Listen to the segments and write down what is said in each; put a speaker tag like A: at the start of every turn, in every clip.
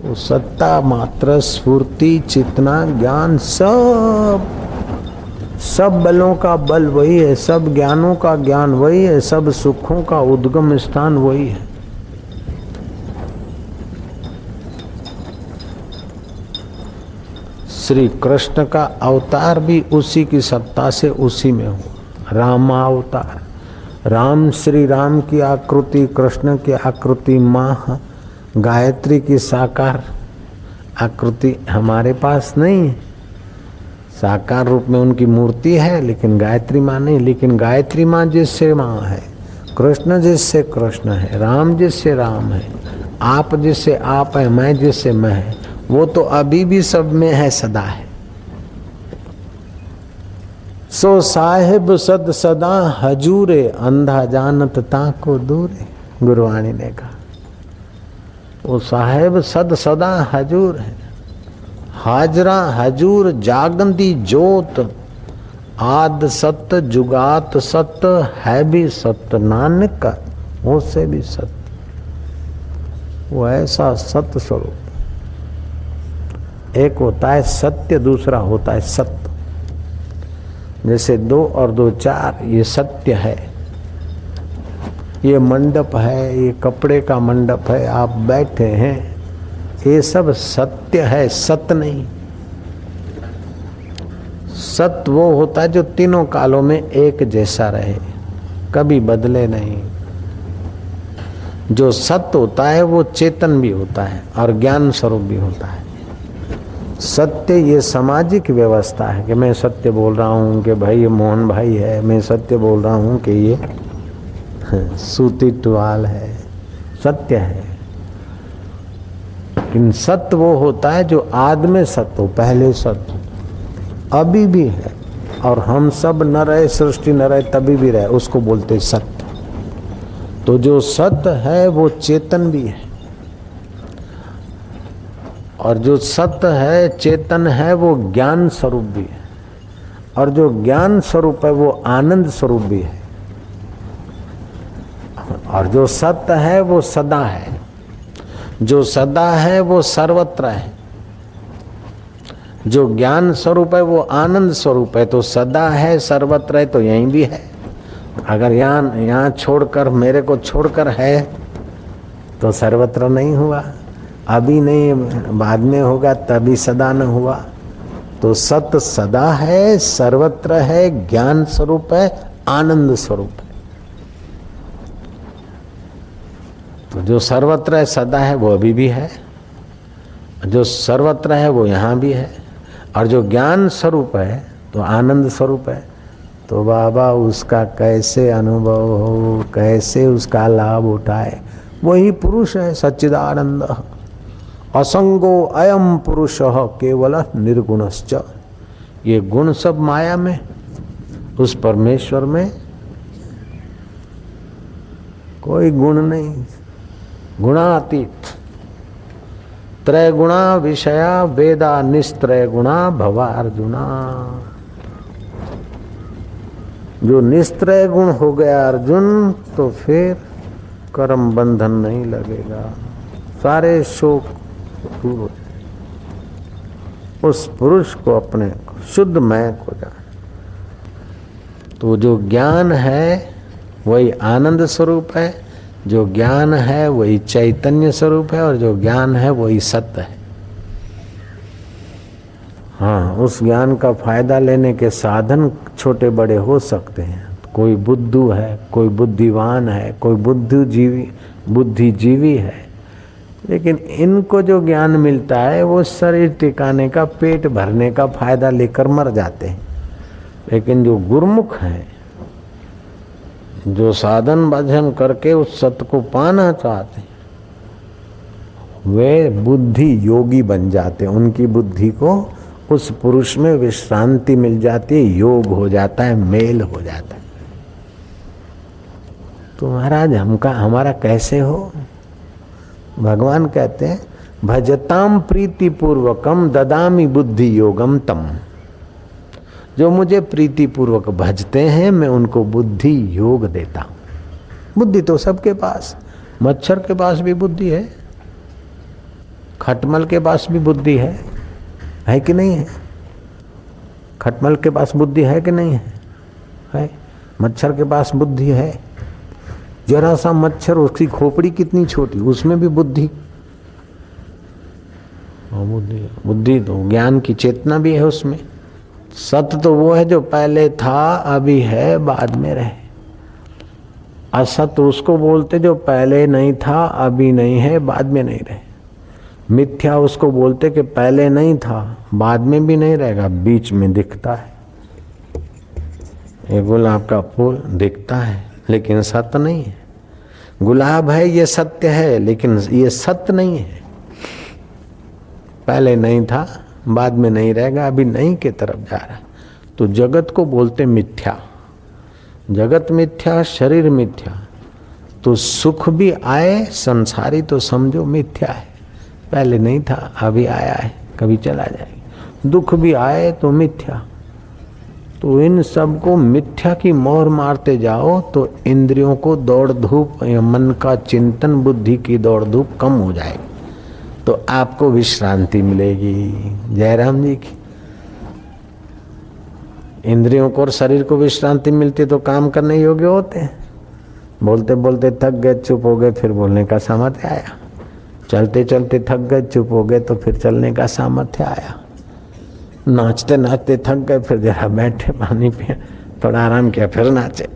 A: वो सत्ता मात्र स्फूर्ति चेतना ज्ञान सब बलों का बल वही है, सब ज्ञानों का ज्ञान वही है, सब सुखों का उद्गम स्थान वही है। श्री कृष्ण का अवतार भी उसी की सत्ता से उसी में हुआ। रामावतार, राम श्री राम की आकृति, कृष्ण की आकृति माँ, गायत्री की साकार आकृति हमारे पास नहीं है। साकार रूप में उनकी मूर्ति है लेकिन गायत्री माँ नहीं। लेकिन गायत्री माँ जिससे माँ है, कृष्ण जिससे कृष्ण है, राम जिससे राम है, आप जिससे आप है, मैं जिससे मैं है, वो तो अभी भी सब में है, सदा है। सो साहिब सद सदा हजूरे, अंधा जानत ताको दूरे, गुरुवाणी ने कहा। वो साहिब सद सदा हजूर है, हाजरा हजूर जागंदी जोत, आद सत्य जुगात सत्य है भी सत्य, नानक वो से भी सत्य। वो ऐसा सत्य स्वरूप, एक होता है सत्य, दूसरा होता है सत्य। जैसे 2 और 2 4, ये सत्य है। ये मंडप है, ये कपड़े का मंडप है, आप बैठे हैं, ये सब सत्य है, सत्य नहीं। सत्य वो होता है जो तीनों कालों में एक जैसा रहे, कभी बदले नहीं। जो सत्य होता है वो चेतन भी होता है और ज्ञान स्वरूप भी होता है। सत्य ये सामाजिक व्यवस्था है कि मैं सत्य बोल रहा हूँ कि भाई ये मोहन भाई है, मैं सत्य बोल रहा हूँ कि ये सूती टुवाल है, सत्य है। लेकिन सत्य वो होता है जो आदि में सत्य हो, पहले सत्य, अभी भी है, और हम सब न रहे, सृष्टि न रहे तभी भी रहे, उसको बोलते सत्य। तो जो सत्य है वो चेतन भी है, और जो सत्य है चेतन है वो ज्ञान स्वरूप भी है, और जो ज्ञान स्वरूप है वो आनंद स्वरूप भी है, और जो सत्य है वो सदा है। जो सदा है वो सर्वत्र है। जो ज्ञान स्वरूप है वो आनंद स्वरूप है। तो सदा है, सर्वत्र है, तो यहीं भी है। अगर यहाँ छोड़कर, मेरे को छोड़कर है तो सर्वत्र नहीं हुआ, अभी नहीं, बाद में होगा, तभी सदा न हुआ। तो सत्य सदा है, सर्वत्र है, ज्ञान स्वरूप है, आनंद स्वरूप है। तो जो सर्वत्र है, सदा है, वो अभी भी है। जो सर्वत्र है वो यहाँ भी है, और जो ज्ञान स्वरूप है तो आनंद स्वरूप है। तो बाबा उसका कैसे अनुभव हो, कैसे उसका लाभ उठाए, वही पुरुष है सच्चिदानंद। असंगो अयम पुरुष केवल निर्गुणश्च। ये गुण सब माया में, उस परमेश्वर में कोई गुण नहीं, गुणातीत। त्रय गुणा विषया वेदा निस्त्रय गुणा भवा अर्जुना। जो निस्त्रय गुण हो गया अर्जुन, तो फिर कर्म बंधन नहीं लगेगा, सारे शोक दूर हो जाए। उस पुरुष को, अपने शुद्ध मैं को जान। तो जो ज्ञान है वही आनंद स्वरूप है, जो ज्ञान है वही चैतन्य स्वरूप है, और जो ज्ञान है वही सत्य है। हाँ, उस ज्ञान का फायदा लेने के साधन छोटे बड़े हो सकते हैं। कोई बुद्धू है, कोई बुद्धिवान है, कोई बुद्धिजीवी है, लेकिन इनको जो ज्ञान मिलता है वो शरीर टिकाने का, पेट भरने का फायदा लेकर मर जाते हैं। लेकिन जो गुरुमुख हैं, जो साधन भजन करके उस सत्य को पाना चाहते हैं, वे बुद्धि योगी बन जाते हैं। उनकी बुद्धि को उस पुरुष में विश्रांति मिल जाती है, योग हो जाता है, मेल हो जाता है। तो महाराज हमारा कैसे हो? भगवान कहते हैं भजताम प्रीति पूर्वकम ददामी बुद्धि योगम तम। जो मुझे प्रीति पूर्वक भजते हैं मैं उनको बुद्धि योग देता हूँ। बुद्धि तो सबके पास, मच्छर के पास भी बुद्धि है, खटमल के पास भी बुद्धि है कि नहीं है? खटमल के पास बुद्धि है कि नहीं है? मच्छर के पास बुद्धि है। जरा सा मच्छर, उसकी खोपड़ी कितनी छोटी, उसमें भी बुद्धि। बुद्धि तो ज्ञान की चेतना भी है उसमें। सत्य तो वो है जो पहले था, अभी है, बाद में रहे। असत्य उसको बोलते जो पहले नहीं था, अभी नहीं है, बाद में नहीं रहे। मिथ्या उसको बोलते कि पहले नहीं था, बाद में भी नहीं रहेगा, बीच में दिखता है। ये गुलाब का फूल दिखता है लेकिन सत्य नहीं है। गुलाब है, ये सत्य है, लेकिन ये सत्य नहीं है। पहले नहीं था, बाद में नहीं रहेगा, अभी नहीं के तरफ जा रहा। तो जगत को बोलते मिथ्या। जगत मिथ्या, शरीर मिथ्या। तो सुख भी आए संसारी तो समझो मिथ्या है। पहले नहीं था, अभी आया है, कभी चला जाएगा। दुख भी आए तो मिथ्या। तो इन सब को मिथ्या की मोहर मारते जाओ तो इंद्रियों को दौड़ धूप, मन का चिंतन, बुद्धि की दौड़ धूप कम हो जाएगी, तो आपको विश्रांति मिलेगी। जयराम जी की। इंद्रियों को और शरीर को विश्रांति मिलती तो काम करने योग्य होते हैं। बोलते बोलते थक गए, चुप हो गए, फिर बोलने का सामर्थ्य आया। चलते चलते थक गए, चुप हो गए, तो फिर चलने का सामर्थ्य आया। नाचते नाचते थक गए, फिर जरा बैठे, पानी पिया, थोड़ा आराम किया, फिर नाचे।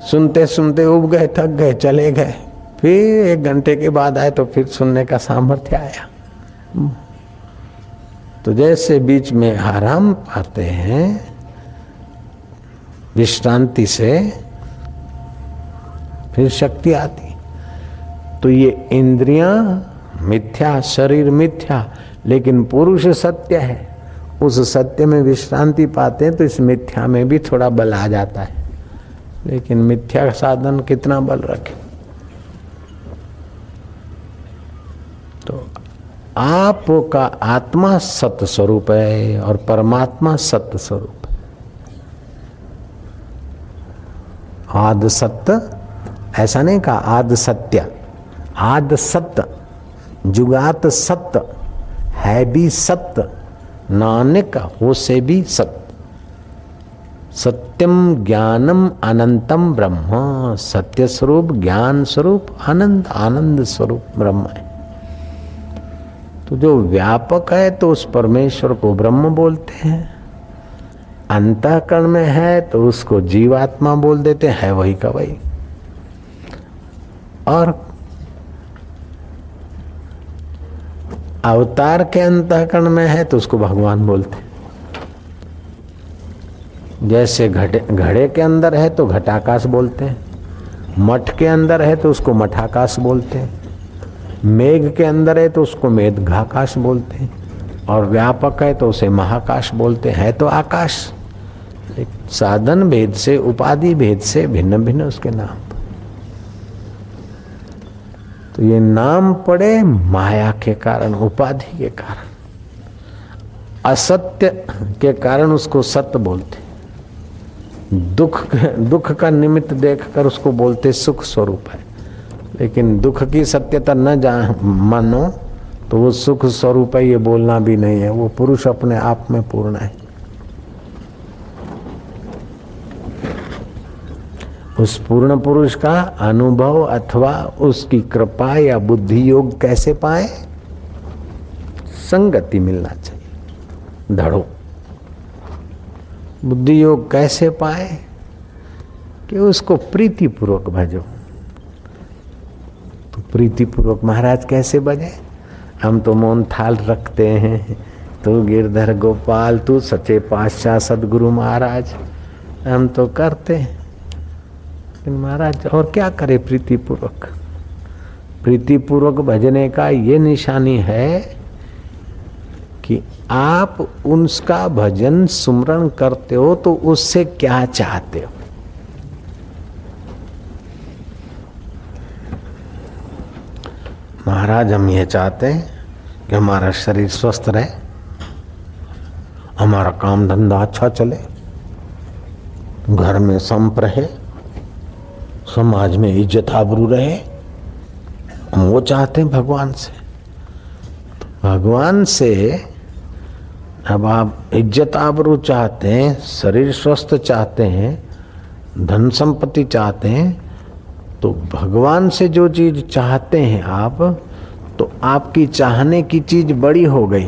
A: सुनते सुनते उब गए, थक गए, चले गए। फिर 1 घंटे के बाद आए तो फिर सुनने का सामर्थ्य आया। तो जैसे बीच में आराम पाते हैं विश्रांति से, फिर शक्ति आती। तो ये इंद्रियां मिथ्या, शरीर मिथ्या, लेकिन पुरुष सत्य है। उस सत्य में विश्रांति पाते हैं तो इस मिथ्या में भी थोड़ा बल आ जाता है। लेकिन मिथ्या साधन कितना बल रखे। तो आपका आत्मा सत्य स्वरूप है और परमात्मा सत्य स्वरूप है। आद सत्य, ऐसा नहीं कहा आद सत्य, आद सत्य, जुगात सत्य, है भी सत्य, नानक हो से भी सत्य। सत्यम ज्ञानम अनंतम ब्रह्म। सत्य स्वरूप, ज्ञान स्वरूप, आनंद, आनंद स्वरूप ब्रह्म है। तो जो व्यापक है तो उस परमेश्वर को ब्रह्म बोलते हैं। अंतःकरण में है तो उसको जीवात्मा बोल देते हैं, वही का वही। और अवतार के अंतःकरण में है तो उसको भगवान बोलते हैं। जैसे घड़े के अंदर है तो घटाकाश बोलते हैं, मठ के अंदर है तो उसको मठाकाश बोलते हैं, मेघ के अंदर है तो उसको मेघाकाश बोलते हैं, और व्यापक है तो उसे महाकाश बोलते हैं। है तो आकाश, साधन भेद से, उपाधि भेद से भिन्न भिन्न उसके नाम। तो ये नाम पड़े माया के कारण, उपाधि के कारण। असत्य के कारण उसको सत्य बोलते। दुख का निमित्त देखकर उसको बोलते सुख स्वरूप है। लेकिन दुख की सत्यता न मानो तो वो सुख स्वरूप है ये बोलना भी नहीं है। वो पुरुष अपने आप में पूर्ण है। उस पूर्ण पुरुष का अनुभव अथवा उसकी कृपा या बुद्धि योग कैसे पाए? संगति मिलना चाहिए, धड़ो। बुद्धि योग कैसे पाए? कि उसको प्रीति पूर्वक भजो। तो प्रीति पूर्वक महाराज कैसे बजे? हम तो मौन थाल रखते हैं, तू गिरधर गोपाल, तू सच्चे पातशाह सदगुरु महाराज, हम तो करते हैं। लेकिन महाराज और क्या करे प्रीति पूर्वक? प्रीति पूर्वक भजने का ये निशानी है कि आप उसका भजन सुमरण करते हो तो उससे क्या चाहते हो। महाराज हम ये चाहते हैं कि हमारा शरीर स्वस्थ रहे, हमारा काम धंधा अच्छा चले, घर में संप रहे, समाज में इज्जत आबरू रहे, वो चाहते हैं भगवान से। तो भगवान से अब आप इज्जत आबरू चाहते हैं, शरीर स्वस्थ चाहते हैं, धन संपत्ति चाहते हैं, तो भगवान से जो चीज चाहते हैं आप, तो आपकी चाहने की चीज बड़ी हो गई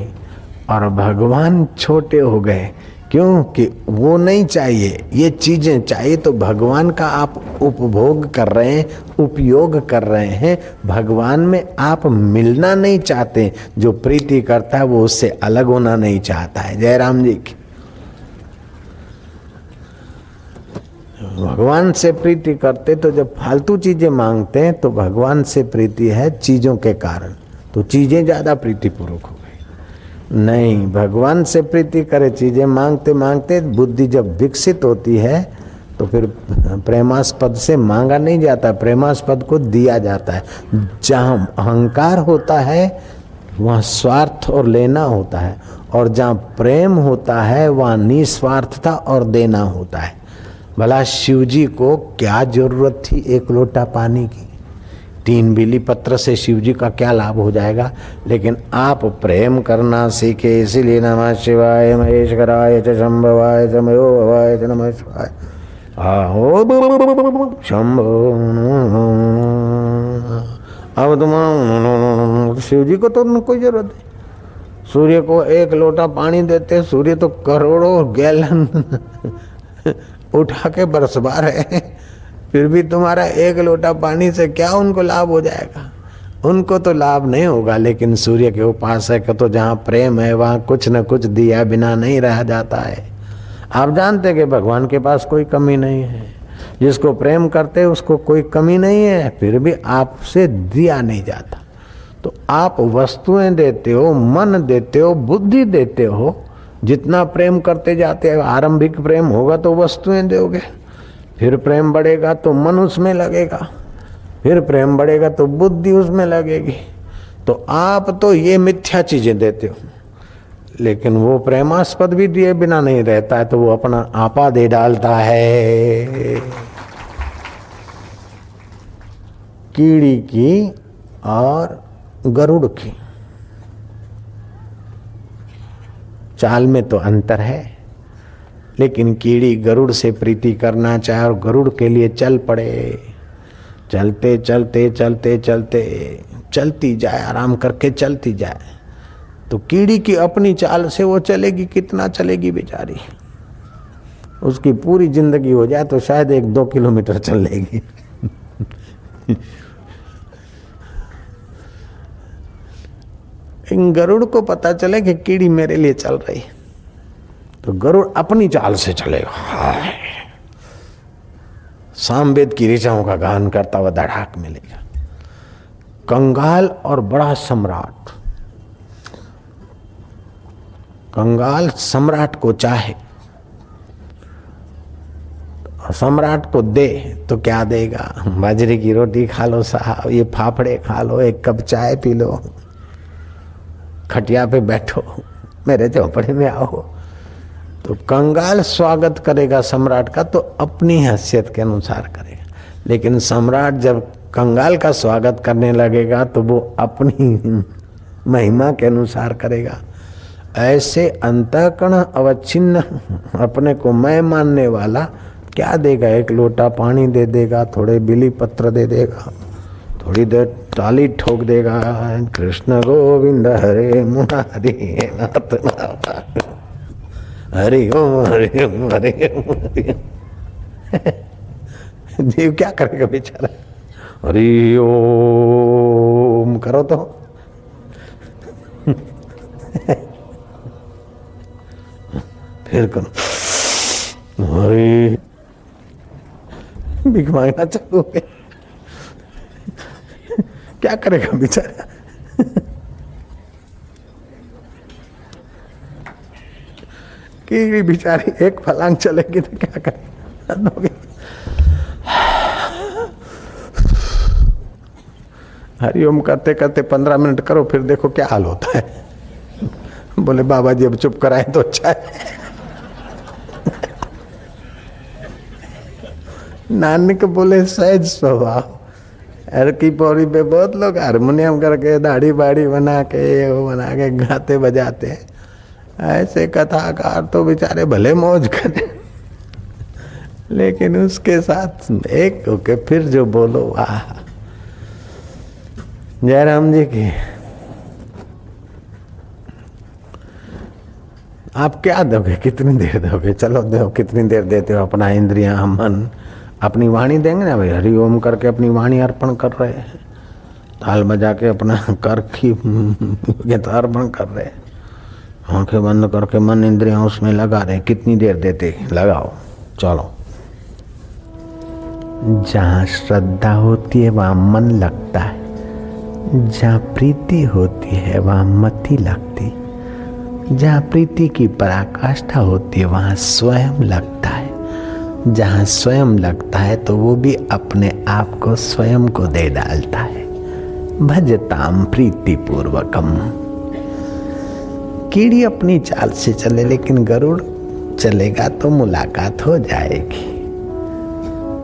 A: और भगवान छोटे हो गए। क्योंकि वो नहीं चाहिए, ये चीजें चाहिए। तो भगवान का आप उपभोग कर रहे हैं, उपयोग कर रहे हैं। भगवान में आप मिलना नहीं चाहते। जो प्रीति करता है वो उससे अलग होना नहीं चाहता है। जय राम जी की। भगवान से प्रीति करते तो जब फालतू चीजें मांगते हैं तो भगवान से प्रीति है चीजों के कारण, तो चीजें ज्यादा प्रीतिपूर्वक हो गई। नहीं, भगवान से प्रीति करे, चीजें मांगते मांगते बुद्धि जब विकसित होती है तो फिर प्रेमास्पद से मांगा नहीं जाता, प्रेमास्पद को दिया जाता है। जहाँ अहंकार होता है वहाँ स्वार्थ और लेना होता है, और जहाँ प्रेम होता है वहाँ निस्वार्थता और देना होता है। भला शिव जी को क्या जरूरत थी एक लोटा पानी की? 3 बिली पत्र से शिव जी का क्या लाभ हो जाएगा? लेकिन आप प्रेम करना सीखे, इसीलिए नमः शिवाय महेश्वराय च शंभवाय च मयोभवाय च नमः शिवाय। आहो शंभो। अब तुम शिव जी को तो कोई जरूरत नहीं। सूर्य को 1 लोटा पानी देते, सूर्य तो करोड़ों गैलन उठा के बरसवा रहे हैं, फिर भी तुम्हारा 1 लोटा पानी से क्या उनको लाभ हो जाएगा? उनको तो लाभ नहीं होगा। लेकिन सूर्य के उपासक तो जहाँ प्रेम है वहाँ कुछ न कुछ दिया बिना नहीं रह जाता है। आप जानते कि भगवान के पास कोई कमी नहीं है। जिसको प्रेम करते उसको कोई कमी नहीं है, फिर भी आपसे दिया नहीं जाता। तो आप वस्तुएं देते हो, मन देते हो, बुद्धि देते हो। जितना प्रेम करते जाते हैं, आरंभिक प्रेम होगा तो वस्तुएं दोगे, फिर प्रेम बढ़ेगा तो मन उसमें लगेगा, फिर प्रेम बढ़ेगा तो बुद्धि उसमें लगेगी। तो आप तो ये मिथ्या चीजें देते हो, लेकिन वो प्रेमास्पद भी दिए बिना नहीं रहता है, तो वो अपना आपा दे डालता है। कीड़ी की और गरुड़ की चाल में तो अंतर है, लेकिन कीड़ी गरुड़ से प्रीति करना चाहे और गरुड़ के लिए चल पड़े, चलते चलते चलते चलते चलती जाए, आराम करके चलती जाए, तो कीड़ी की अपनी चाल से वो चलेगी, कितना चलेगी बेचारी। उसकी पूरी जिंदगी हो जाए तो शायद 1-2 किलोमीटर चल लेगी। गरुड़ को पता चले कि कीड़ी मेरे लिए चल रही, तो गरुड़ अपनी चाल से चलेगा। सामवेद की ऋचाओं का गान करता हुआ धड़ाक मिलेगा। कंगाल और बड़ा सम्राट, कंगाल सम्राट को चाहे, सम्राट को दे तो क्या देगा? बाजरे की रोटी खा लो साहब, ये फाफड़े खा लो, 1 कप चाय पी लो, खटिया पे बैठो, मेरे झोपड़े में आओ। तो कंगाल स्वागत करेगा सम्राट का तो अपनी हैसियत के अनुसार करेगा, लेकिन सम्राट जब कंगाल का स्वागत करने लगेगा तो वो अपनी महिमा के अनुसार करेगा। ऐसे अंतःकरण अवच्छिन्न अपने को मैं मानने वाला क्या देगा? 1 लोटा पानी दे देगा, थोड़े बिली पत्र दे देगा, थोड़ी देर ताली ठोक देगा, कृष्ण गोविंद हरे मुरारी नाथ हरि ओम हरि ओम हरि ओम। जीव क्या करेगा बेचारा? हरि ओम करो तो। फिर करो हरि, भीख मांगना चालू हो गया। क्या करेगा बेचारा? कीड़ी बेचारी 1 फलांग चलेगी तो क्या करेगी? हरिओम करते करते 15 मिनट करो, फिर देखो क्या हाल होता है। बोले बाबा जी अब चुप कराए तो अच्छा है। नानक बोले सहज स्वभाव। हर की पौड़ी पे बहुत लोग हारमोनियम करके दाढ़ी बाड़ी बना के वो बना के गाते बजाते हैं। ऐसे कथाकार तो बेचारे भले मौज करें, लेकिन उसके साथ एक होके फिर जो बोलो, वाह। जयराम जी की आप क्या दोगे, कितनी देर दोगे? चलो दो, कितनी देर देते हो? अपना इंद्रियां, मन, अपनी वाणी देंगे ना भाई। हरि ओम करके अपनी वाणी अर्पण कर रहे हैं, ताल बजा के अपना कर की अर्पण कर रहे हैं, आंखें बंद करके मन इंद्रियां उसमें लगा रहे। कितनी देर देते? लगाओ, चलो। जहाँ श्रद्धा होती है वहाँ मन लगता है, जहाँ प्रीति होती है वहाँ मति लगती, जहाँ प्रीति की पराकाष्ठा होती है वहाँ स्वयं लगता है। जहाँ स्वयं लगता है तो वो भी अपने आप को स्वयं को दे डालता है। भजताम प्रीति पूर्वकम। कीड़ी अपनी चाल से चले, लेकिन गरुड़ चलेगा तो मुलाकात हो जाएगी।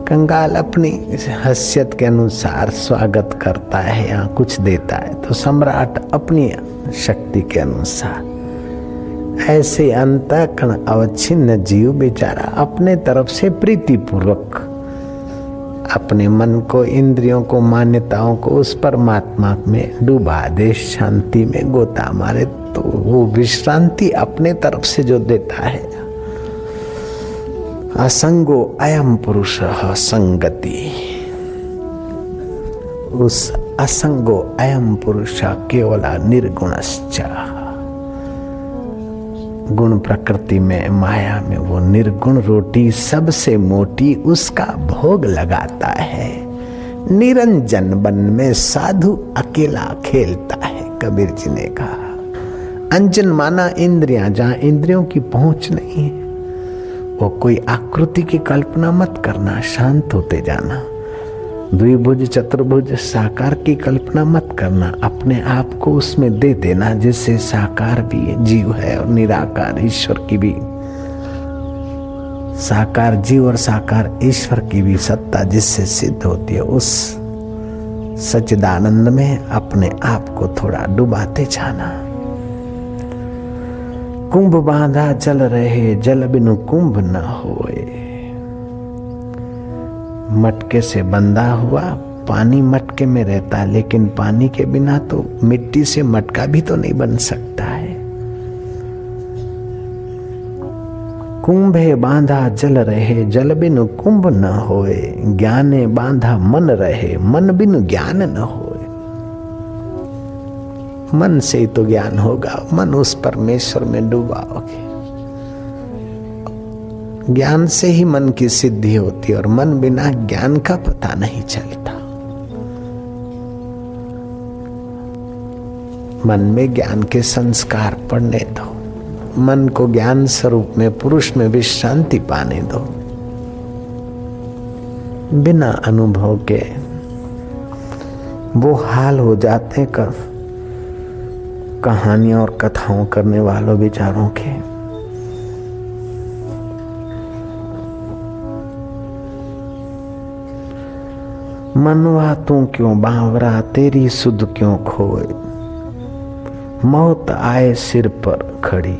A: कंगाल अपनी हैसियत के अनुसार स्वागत करता है या कुछ देता है, तो सम्राट अपनी शक्ति के अनुसार। ऐसे अंतःकरण अवच्छिन्न जीव बेचारा अपने तरफ से प्रीति पूर्वक अपने मन को, इंद्रियों को, मान्यताओं को उस परमात्मा में डूबा दे, शांति में गोता मारे, तो वो विश्रांति अपने तरफ से जो देता है। असंगो अयम पुरुषः संगति। उस असंगो अयम पुरुष केवला निर्गुणश्च। गुण प्रकृति में, माया में वो निर्गुण रोटी सबसे मोटी उसका भोग लगाता है। निरंजन वन में साधु अकेला खेलता है, कबीर जी ने कहा। अंजन माना इंद्रियां, जहां इंद्रियों की पहुंच नहीं है, वो कोई आकृति की कल्पना मत करना, शांत होते जाना। द्विभुज चतुर्भुज साकार की कल्पना मत करना, अपने आप को उसमें दे देना, जिससे साकार भी जीव है और निराकार ईश्वर की भी, साकार जीव और साकार ईश्वर की भी सत्ता जिससे सिद्ध होती है, उस सच्चिदानंद में अपने आप को थोड़ा डुबाते जाना। कुंभ बांधा जल रहे, जल बिनु कुंभ न होए। मटके से बंधा हुआ पानी मटके में रहता है, लेकिन पानी के बिना तो मिट्टी से मटका भी तो नहीं बन सकता है। कुंभे बांधा जल रहे, जल बिनु कुंभ न होए। ज्ञाने बांधा मन रहे, मन बिनु ज्ञान न होए। मन से ही तो ज्ञान होगा, मन उस परमेश्वर में डूबाओगे। ज्ञान से ही मन की सिद्धि होती है, और मन बिना ज्ञान का पता नहीं चलता। मन में ज्ञान के संस्कार पड़ने दो, मन को ज्ञान स्वरूप में, पुरुष में विश्रांति पाने दो। बिना अनुभव के वो हाल हो जाते कहानियां और कथाओं करने वालों बेचारों के। मनवा तू क्यों बावरा, तेरी सुध क्यों खोए। मौत आए सिर पर खड़ी,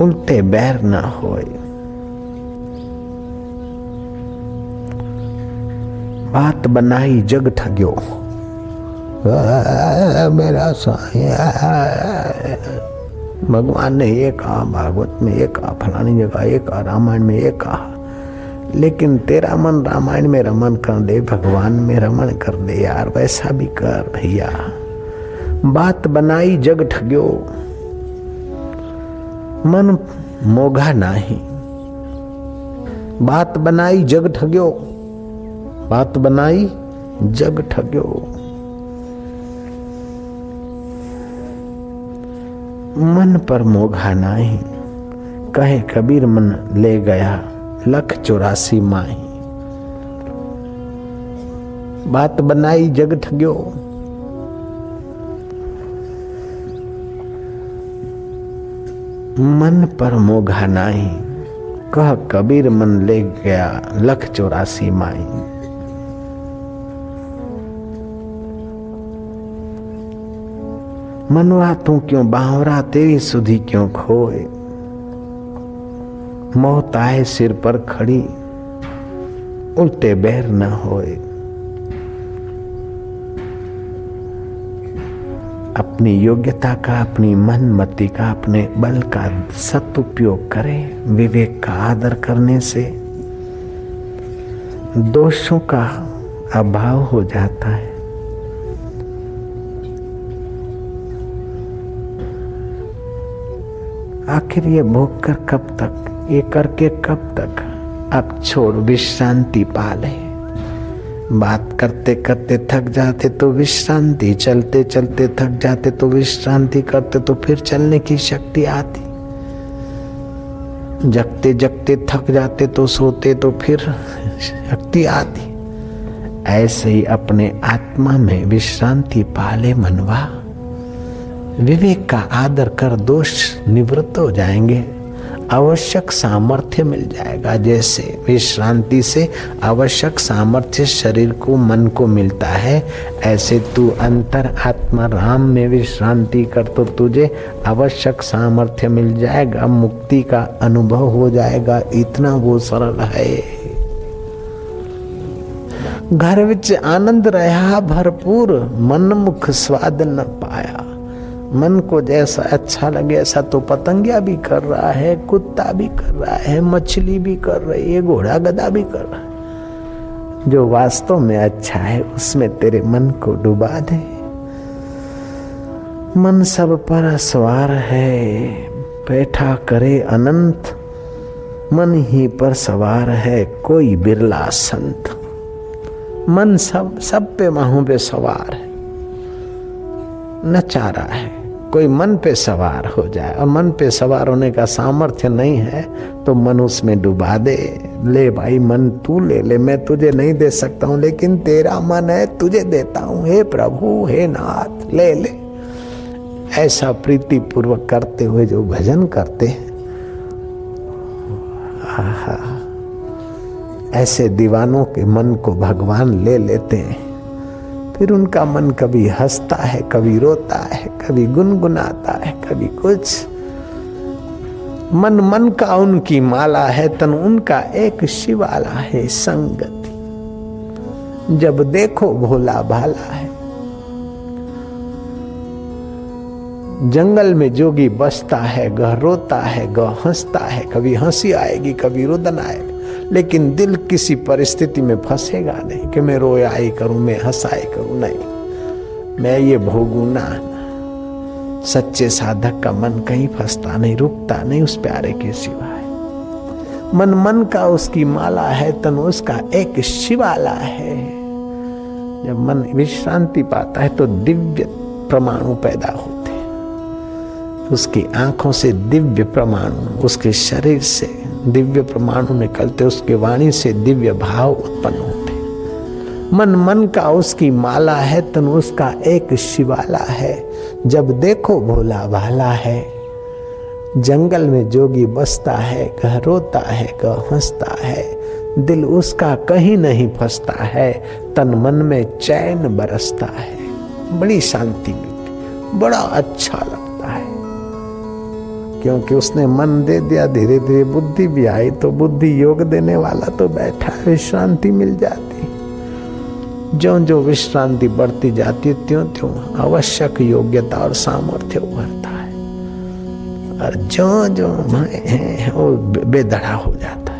A: उल्टे बैर न होए। बात बनाई जग ठग्यो, मेरा साया। भगवान ने ये कहा, भागवत में ये कहा, फलानी जगह ये कहा, रामायण में ये कहा, लेकिन तेरा मन रामायण में रमन कर दे, भगवान में रमन कर दे यार, वैसा भी कर भैया। बात बनाई जग ठग्यो, मन मोघा नाही। बात बनाई जग ठग्यो, बात बनाई जग ठग्यो। मन पर मोघा नाही, कहे कबीर मन ले गया 184 माही। बात बनाई जग ठग्यो, मन पर मोघा नाही। कह कबीर मन ले गया 1,84 माई। मनवा तू क्यों बावरा तेरी सुधी क्यों खोए, मौत आए सिर पर खड़ी उल्टे बैर न होए। अपनी योग्यता का, अपनी मन मति का, अपने बल का सदुपयोग करें। विवेक का आदर करने से दोषों का अभाव हो जाता है। आखिर ये भोग कर कब तक, ये करके कब तक, अब छोड़, विश्रांति पाले। बात करते करते थक जाते तो विश्रांति, चलते चलते थक जाते तो विश्रांति करते तो फिर चलने की शक्ति आती। जगते जगते थक जाते तो सोते तो फिर शक्ति आती। ऐसे ही अपने आत्मा में विश्रांति पाले मनवा। विवेक का आदर कर दोष निवृत्त हो जाएंगे, आवश्यक सामर्थ्य मिल जाएगा। जैसे विश्रांति से आवश्यक सामर्थ्य शरीर को, मन को मिलता है, ऐसे तू अंतर आत्मा राम में विश्रांति कर तो तुझे आवश्यक सामर्थ्य मिल जाएगा, मुक्ति का अनुभव हो जाएगा। इतना वो सरल है। घर विच आनंद रहा भरपूर, मन मुख स्वाद न पाया। मन को जैसा अच्छा लगे ऐसा तो पतंगिया भी कर रहा है, कुत्ता भी कर रहा है, मछली भी कर रही है, घोड़ा गधा भी कर रहा है। जो वास्तव में अच्छा है उसमें तेरे मन को डुबा दे। मन सब पर सवार है, बैठा करे अनंत। मन ही पर सवार है कोई बिरला संत। मन सब पे माहू पे सवार है, नचा रहा है। कोई मन पे सवार हो जाए और मन पे सवार होने का सामर्थ्य नहीं है तो मन उसमें डुबा दे। ले भाई मन तू ले ले, मैं तुझे नहीं दे सकता हूं, लेकिन तेरा मन है तुझे देता हूं। हे प्रभु, हे नाथ, ले ले। ऐसा प्रीति पूर्वक करते हुए जो भजन करते हैं, ऐसे दीवानों के मन को भगवान ले लेते हैं। फिर उनका मन कभी हंसता है, कभी रोता है, कभी गुनगुनाता है, कभी कुछ। मन मन का उनकी माला है, तन उनका एक शिवाला है संगति। जब देखो भोला भाला है। जंगल में जोगी बसता है, गह रोता है, गह हंसता है। कभी हंसी आएगी, कभी रुदन आएगा, लेकिन दिल किसी परिस्थिति में फंसेगा नहीं कि मैं रोयाई करूं, मैं हंसाई करूं। नहीं, मैं ये भोगू ना। सच्चे साधक का मन कहीं फंसता नहीं, रुकता नहीं उस प्यारे के सिवाय। मन मन का उसकी माला है, तन उसका एक शिवाला है। जब मन विश्रांति पाता है तो दिव्य परमाणु पैदा होते हैं। उसकी आंखों से दिव्य परमाणु, उसके शरीर से दिव्य परमाणु निकलते, उसके वाणी से दिव्य भाव उत्पन्न होते। मन मन का उसकी माला है, तन उसका एक शिवाला है। जब देखो भोला भाला है। जंगल में जोगी बसता है, कह रोता है, कह हंसता है। दिल उसका कहीं नहीं फंसता है, तन मन में चैन बरसता है। बड़ी शांति मिलती, बड़ा अच्छा लगता है, क्योंकि उसने मन दे दिया। धीरे धीरे बुद्धि भी आई तो बुद्धि योग देने वाला तो बैठा, विश्रांति मिल जाती। ज्यों ज्यों विश्रांति बढ़ती जाती त्यों त्यों आवश्यक योग्यता और सामर्थ्य उभरता है, और ज्यों ज्यों वो बेधड़ा हो जाता है।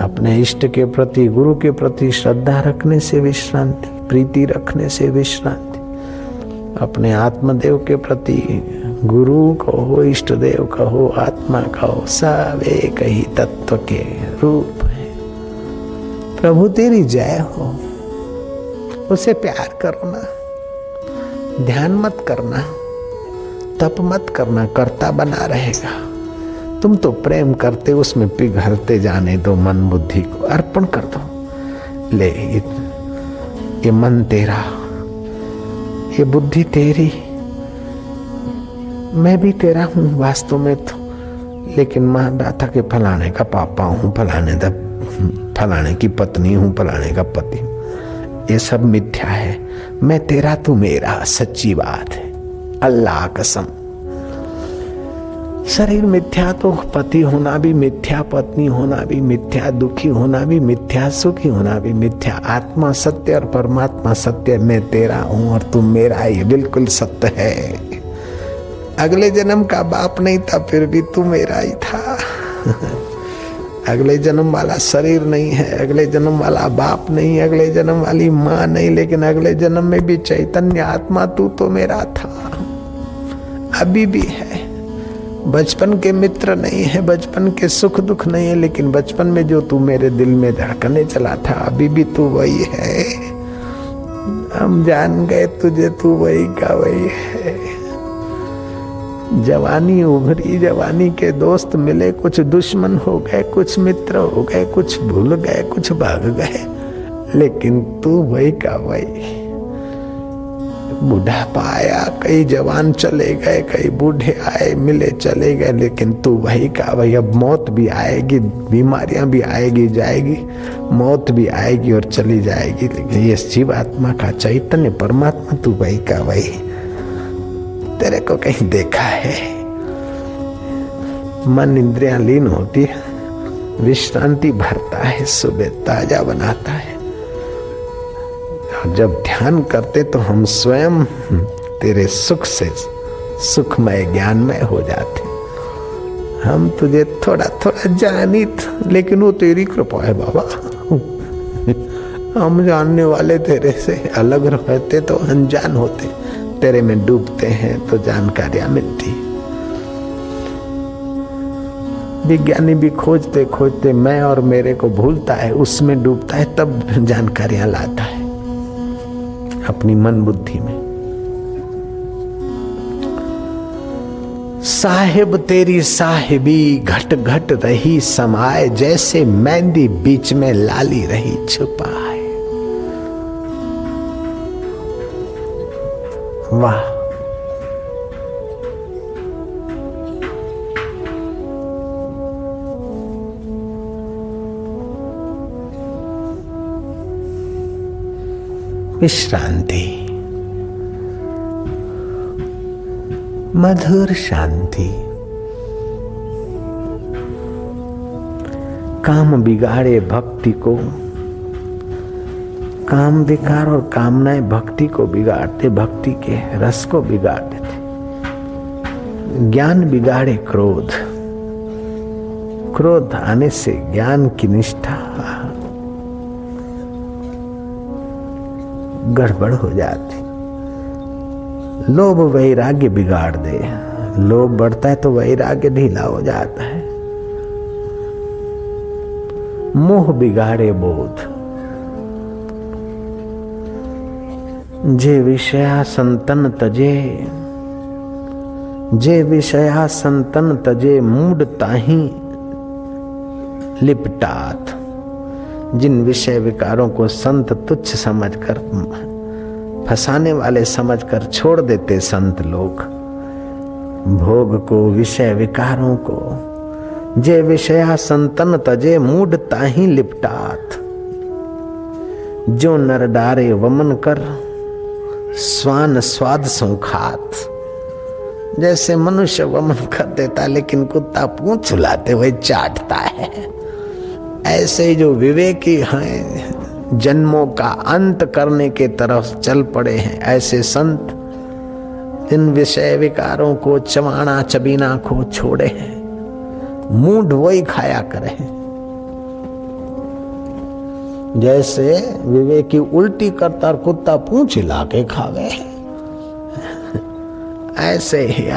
A: अपने इष्ट के प्रति, गुरु के प्रति श्रद्धा रखने से विश्रांति, प्रीति रखने से विश्रांति। अपने आत्मदेव के प्रति, गुरु कहो, इष्ट देव कहो, आत्मा कहो, सब एक ही तत्व के रूप है। प्रभु तेरी जय हो। उसे प्यार करो ना, ध्यान मत करना, तप मत करना, कर्ता बना रहेगा। तुम तो प्रेम करते, उसमें पिघलते जाने दो। मन बुद्धि को अर्पण कर दो। ले, ये मन तेरा, ये बुद्धि तेरी, मैं भी तेरा हूं वास्तव में। तो लेकिन माँ बात कि फलाने का पापा हूँ, फलाने की पत्नी हूँ, फलाने का पति हूँ, ये सब मिथ्या है। मैं तेरा तू मेरा, सच्ची बात है, अल्लाह कसम। शरीर मिथ्या तो पति होना भी मिथ्या, पत्नी होना भी मिथ्या, दुखी होना भी मिथ्या, सुखी होना भी मिथ्या। आत्मा सत्य और परमात्मा सत्य। मैं तेरा हूं और तू मेरा, ये बिल्कुल सत्य है। अगले जन्म का बाप नहीं था फिर भी तू मेरा ही था। अगले जन्म वाला शरीर नहीं है, अगले जन्म वाला बाप नहीं, अगले जन्म वाली माँ नहीं, लेकिन अगले जन्म में भी चैतन्य आत्मा तू तो मेरा था, अभी भी है। बचपन के मित्र नहीं है, बचपन के सुख दुख नहीं है, लेकिन बचपन में जो तू मेरे दिल में धड़कने चला था, अभी भी तू वही है। हम जान गए तुझे, तू वही का वही है। जवानी उभरी, जवानी के दोस्त मिले, कुछ दुश्मन हो गए, कुछ मित्र हो गए, कुछ भूल गए, कुछ भाग गए, लेकिन तू वही का वही। बुढ़ापा आया, कई जवान चले गए, कई बूढ़े आए मिले चले गए, लेकिन तू वही का वही। अब मौत भी आएगी, बीमारियां भी आएगी जाएगी, मौत भी आएगी और चली जाएगी, लेकिन ये जीव आत्मा का चैतन्य परमात्मा तू वही का वही। तेरे को कहीं देखा है? मन इंद्रियां लीन होती है, विश्रांति भरता है, सुबह ताजा बनाता है। जब ध्यान करते तो हम स्वयं तेरे सुख से सुखमय ज्ञानमय हो जाते। हम तुझे थोड़ा थोड़ा जानित, लेकिन वो तेरी कृपा है बाबा। हम जानने वाले तेरे से अलग रहते तो अनजान होते, तेरे में डूबते हैं तो जानकारियां मिलती। विज्ञानी भी खोजते खोजते मैं और मेरे को भूलता है, उसमें डूबता है, तब जानकारियां लाता है अपनी मन बुद्धि में। साहिब तेरी साहिबी घट घट रही समाए, जैसे मेहंदी बीच में लाली रही छुपाए। वाह! विश्रांति, मधुर शांति। काम बिगाड़े भक्ति को, काम विकार और कामनाएं भक्ति को बिगाड़ते, भक्ति के रस को बिगाड़ देते। ज्ञान बिगाड़े क्रोध, क्रोध आने से ज्ञान की निष्ठा गड़बड़ हो जाती। लोभ वैराग्य बिगाड़ दे, लोभ बढ़ता है तो वैराग्य ढीला हो जाता है। मोह बिगाड़े बोध, जे विषया संतन तजे, जे विषया संतन तजे, मूड ताही लिपटात। जिन विषय विकारों को संत तुच्छ समझकर, फंसाने वाले समझकर छोड़ देते संत लोग, भोग को, विषय विकारों को। जे विषया संतन तजे, मूड ताही लिपटात। जो नर डारे वमन कर, स्वान स्वाद सो खात। जैसे मनुष्य वमन कर देता, लेकिन कुत्ता पूंछ चुलाते हुए चाटता है, ऐसे ही जो विवेकी हैं, जन्मों का अंत करने के तरफ चल पड़े हैं, ऐसे संत इन विषय विकारों को, चबाना चबीना को छोड़े हैं, मूड वही खाया करे। जैसे विवेकी उल्टी करता और कुत्ता पूंछ हिला के खावे, ऐसे ही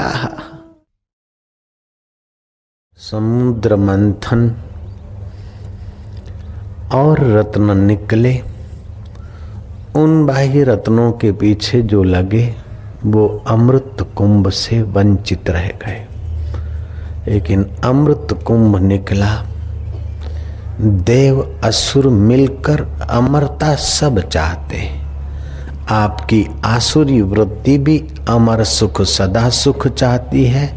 A: समुद्र मंथन और रत्न निकले। उन बाह्य रत्नों के पीछे जो लगे वो अमृत कुंभ से वंचित रह गए। लेकिन अमृत कुंभ निकला, देव असुर मिलकर अमरता सब चाहते। आपकी आसुरी वृत्ति भी अमर सुख, सदा सुख चाहती है,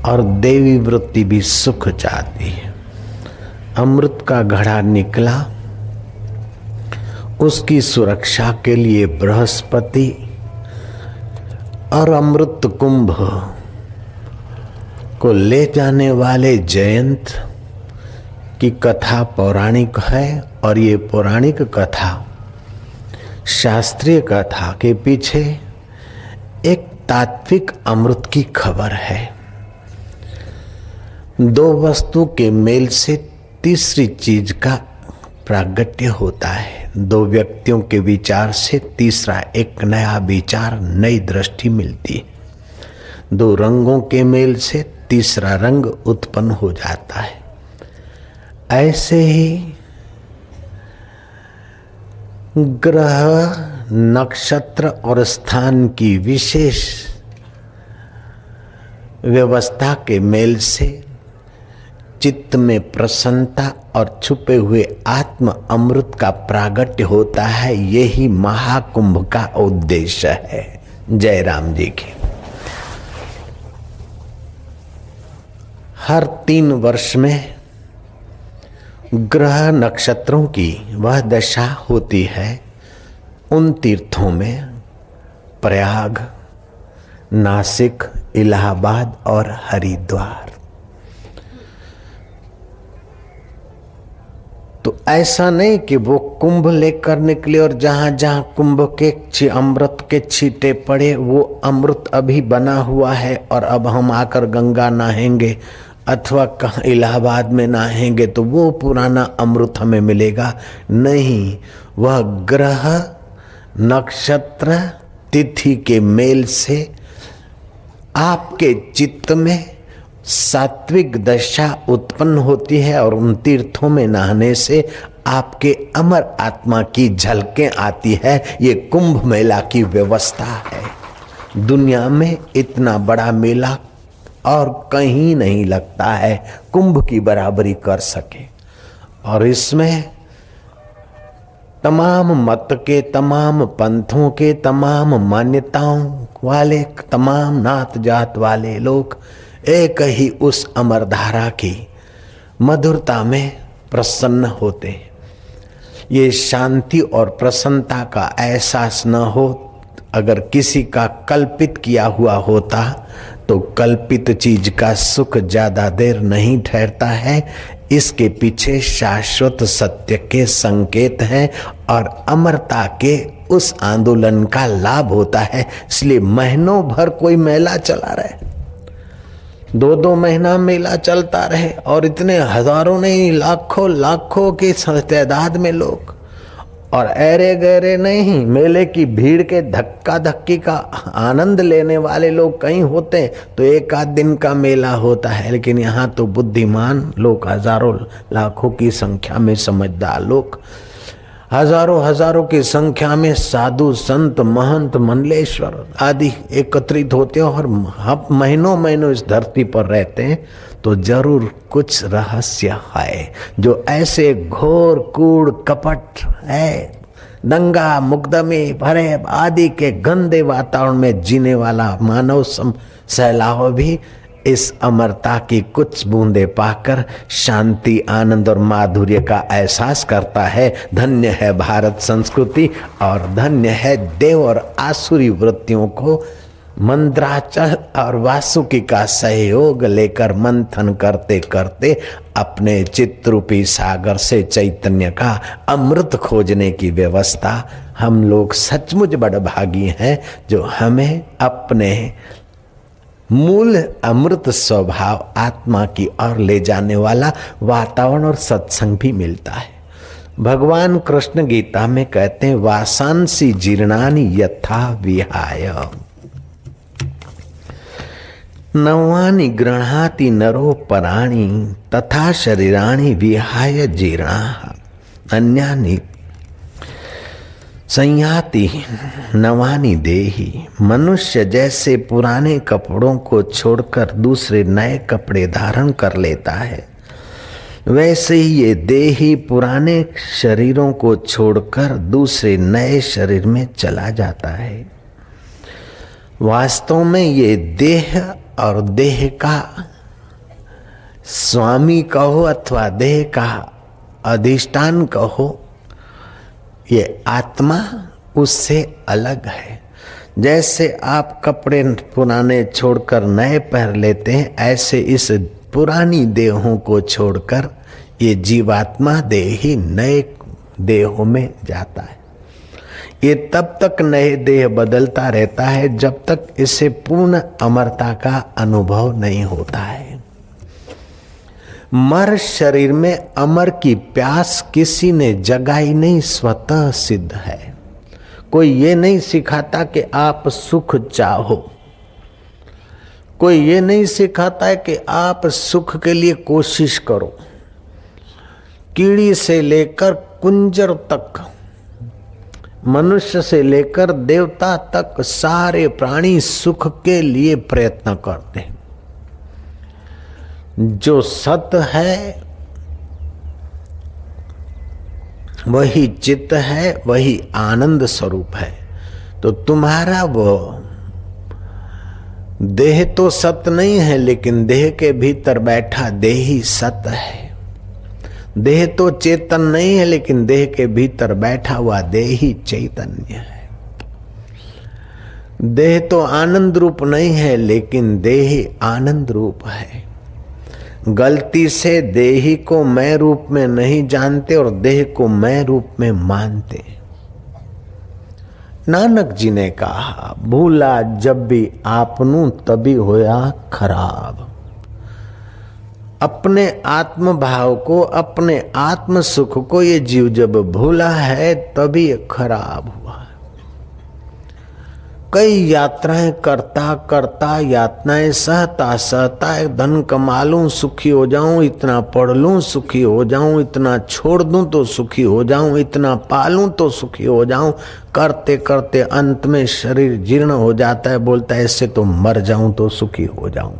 A: और देवी वृत्ति भी सुख चाहती है। अमृत का घड़ा निकला, उसकी सुरक्षा के लिए बृहस्पति और अमृत कुंभ को ले जाने वाले जयंत की कथा पौराणिक है। और ये पौराणिक कथा शास्त्रीय कथा के पीछे एक तात्विक अमृत की खबर है। दो वस्तु के मेल से तीसरी चीज का प्रागट्य होता है। दो व्यक्तियों के विचार से तीसरा एक नया विचार, नई दृष्टि मिलती है। दो रंगों के मेल से तीसरा रंग उत्पन्न हो जाता है। ऐसे ही ग्रह, नक्षत्र और स्थान की विशेष व्यवस्था के मेल से चित्त में प्रसन्नता और छुपे हुए आत्म अमृत का प्रागट्य होता है। यही महाकुंभ का उद्देश्य है। जय राम जी की। हर 3 वर्ष में ग्रह नक्षत्रों की वह दशा होती है। उन तीर्थों में प्रयाग, नासिक, इलाहाबाद और हरिद्वार। तो ऐसा नहीं कि वो कुंभ लेकर निकले और जहां जहां कुंभ के अमृत के छींटे पड़े वो अमृत अभी बना हुआ है और अब हम आकर गंगा नहाएंगे अथवा कहाँ इलाहाबाद में नहाएंगे तो वो पुराना अमृत हमें मिलेगा। नहीं, वह ग्रह, नक्षत्र, तिथि के मेल से आपके चित्त में सात्विक दशा उत्पन्न होती है और उन तीर्थों में नहाने से आपके अमर आत्मा की झलकें आती है। ये कुंभ मेला की व्यवस्था है। दुनिया में इतना बड़ा मेला और कहीं नहीं लगता है कुंभ की बराबरी कर सके। और इसमें तमाम मत के, तमाम पंथों के, तमाम मान्यताओं वाले, तमाम नात जात वाले लोग एक ही उस अमरधारा की मधुरता में प्रसन्न होते हैं। ये शांति और प्रसन्नता का एहसास न हो, अगर किसी का कल्पित किया हुआ होता तो कल्पित चीज का सुख ज्यादा देर नहीं ठहरता है। इसके पीछे शाश्वत सत्य के संकेत हैं और अमरता के उस आंदोलन का लाभ होता है। इसलिए महीनों भर कोई मेला चला रहे, 2-2 महीना मेला चलता रहे और इतने हजारों नहीं लाखों की तादाद में लोग, और ऐरे गहरे नहीं, मेले की भीड़ के धक्का धक्की का आनंद लेने वाले लोग कहीं होते हैं तो 1 आध दिन का मेला होता है। लेकिन यहाँ तो बुद्धिमान लोग, हजारों लाखों की संख्या में समझदार लोग, हजारों की संख्या में साधु संत महंत मंडलेश्वर आदि एकत्रित होते हैं और महीनों इस धरती पर रहते हैं। तो जरूर कुछ रहस्य है जो ऐसे घोर कूड़ कपट है, दंगा मुकदमे भरे आदि के गंदे वातावरण में जीने वाला मानव सैलाव भी इस अमरता की कुछ बूंदे पाकर शांति, आनंद और माधुर्य का एहसास करता है। धन्य है भारत संस्कृति और धन्य है देव और आसुरी वृत्तियों को मंद्राचल और वासुकी का सहयोग लेकर मंथन करते करते अपने चित्रूपी सागर से चैतन्य का अमृत खोजने की व्यवस्था। हम लोग सचमुच बड़भागी हैं जो हमें अपने मूल अमृत स्वभाव आत्मा की ओर ले जाने वाला वातावरण और सत्संग भी मिलता है। भगवान कृष्ण गीता में कहते हैं, वासांसी जीर्णानि यथा विहाय नवानि गृह्णाति नरो पराणि तथा शरीराणि विहाय जीर्णाः अन्यानि संयाति नवानि देहि। मनुष्य जैसे पुराने कपड़ों को छोड़कर दूसरे नए कपड़े धारण कर लेता है, वैसे ही ये देही पुराने शरीरों को छोड़कर दूसरे नए शरीर में चला जाता है। वास्तव में ये देह और देह का स्वामी कहो अथवा देह का अधिष्ठान कहो, ये आत्मा उससे अलग है। जैसे आप कपड़े पुराने छोड़कर नए पहन लेते हैं, ऐसे इस पुरानी देहों को छोड़कर ये जीवात्मा देह ही नए देहों में जाता है। ये तब तक नए देह बदलता रहता है जब तक इसे पूर्ण अमरता का अनुभव नहीं होता है। मर शरीर में अमर की प्यास किसी ने जगाई नहीं, स्वतः सिद्ध है। कोई ये नहीं सिखाता कि आप सुख चाहो, कोई ये नहीं सिखाता है कि आप सुख के लिए कोशिश करो। कीड़ी से लेकर कुंजर तक, मनुष्य से लेकर देवता तक सारे प्राणी सुख के लिए प्रयत्न करते हैं। जो सत्य है वही चित्त है, वही आनंद स्वरूप है। तो तुम्हारा वो देह तो सत्य नहीं है, लेकिन देह के भीतर बैठा देही सत्य है। देह तो चेतन नहीं है, लेकिन देह के भीतर बैठा हुआ देही चैतन्य है। देह तो आनंद रूप नहीं है, लेकिन देही आनंद रूप है। गलती से देही को मैं रूप में नहीं जानते और देह को मैं रूप में मानते। नानक जी ने कहा, भूला जब भी आपनू तभी होया खराब। अपने आत्म भाव को, अपने आत्म सुख को ये जीव जब भूला है तभी खराब हुआ। कई यात्राएं करता करता, यातनाएं सहता सहता, धन कमा लूं सुखी हो जाऊं, इतना पढ़ लूं सुखी हो जाऊं, इतना छोड़ दूं तो सुखी हो जाऊं, इतना पालूं तो सुखी हो जाऊं, करते करते अंत में शरीर जीर्ण हो जाता है। बोलता है इससे तो मर जाऊं तो सुखी हो जाऊं।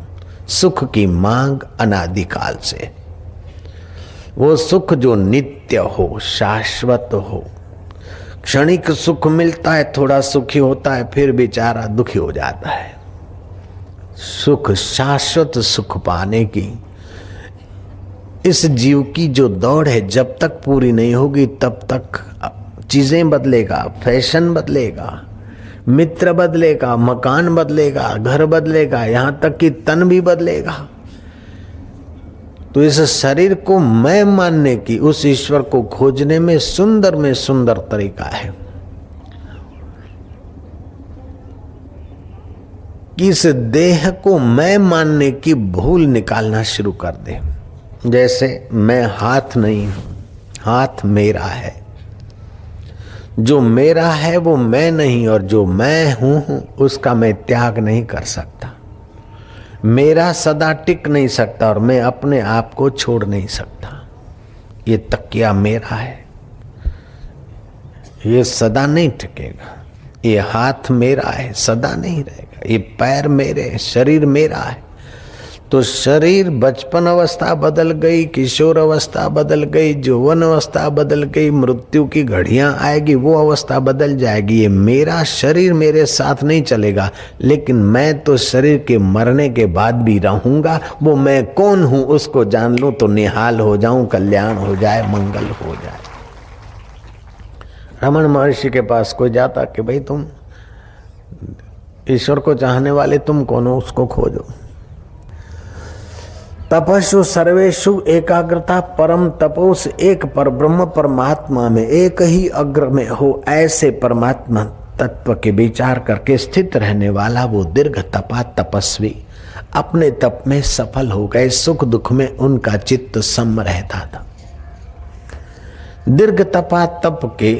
A: सुख की मांग अनादिकाल से, वो सुख जो नित्य हो, शाश्वत हो। क्षणिक सुख मिलता है, थोड़ा सुखी होता है, फिर बेचारा दुखी हो जाता है। सुख, शाश्वत सुख पाने की इस जीव की जो दौड़ है, जब तक पूरी नहीं होगी तब तक चीजें बदलेगा, फैशन बदलेगा, मित्र बदलेगा, मकान बदलेगा, घर बदलेगा, यहां तक कि तन भी बदलेगा। तो इस शरीर को मैं मानने की, उस ईश्वर को खोजने में सुंदर तरीका है कि इस देह को मैं मानने की भूल निकालना शुरू कर दे। जैसे मैं हाथ नहीं हूं, हाथ मेरा है। जो मेरा है वो मैं नहीं, और जो मैं हूं उसका मैं त्याग नहीं कर सकता। मेरा सदा टिक नहीं सकता और मैं अपने आप को छोड़ नहीं सकता। ये तकिया मेरा है, ये सदा नहीं टिकेगा। ये हाथ मेरा है, सदा नहीं रहेगा। ये पैर मेरे, शरीर मेरा है। तो शरीर, बचपन अवस्था बदल गई, किशोर अवस्था बदल गई, यौवन अवस्था बदल गई, मृत्यु की घड़ियां आएगी, वो अवस्था बदल जाएगी। ये मेरा शरीर मेरे साथ नहीं चलेगा, लेकिन मैं तो शरीर के मरने के बाद भी रहूंगा। वो मैं कौन हूं उसको जान लूं तो निहाल हो जाऊं, कल्याण हो जाए, मंगल हो जाए। रमन महर्षि के पास कोई जाता कि भाई तुम ईश्वर को चाहने वाले तुम कौन हो, उसको खोजो। तपस्ु सर्वेषु एकाग्रता परम तपोस, एक पर ब्रह्म परमात्मा में एक ही अग्र में हो, ऐसे परमात्मा तत्व के विचार करके स्थित रहने वाला वो दीर्घ तपा तपस्वी अपने तप में सफल हो गए। सुख दुख में उनका चित्त सम रहता था। दीर्घ तपा तप के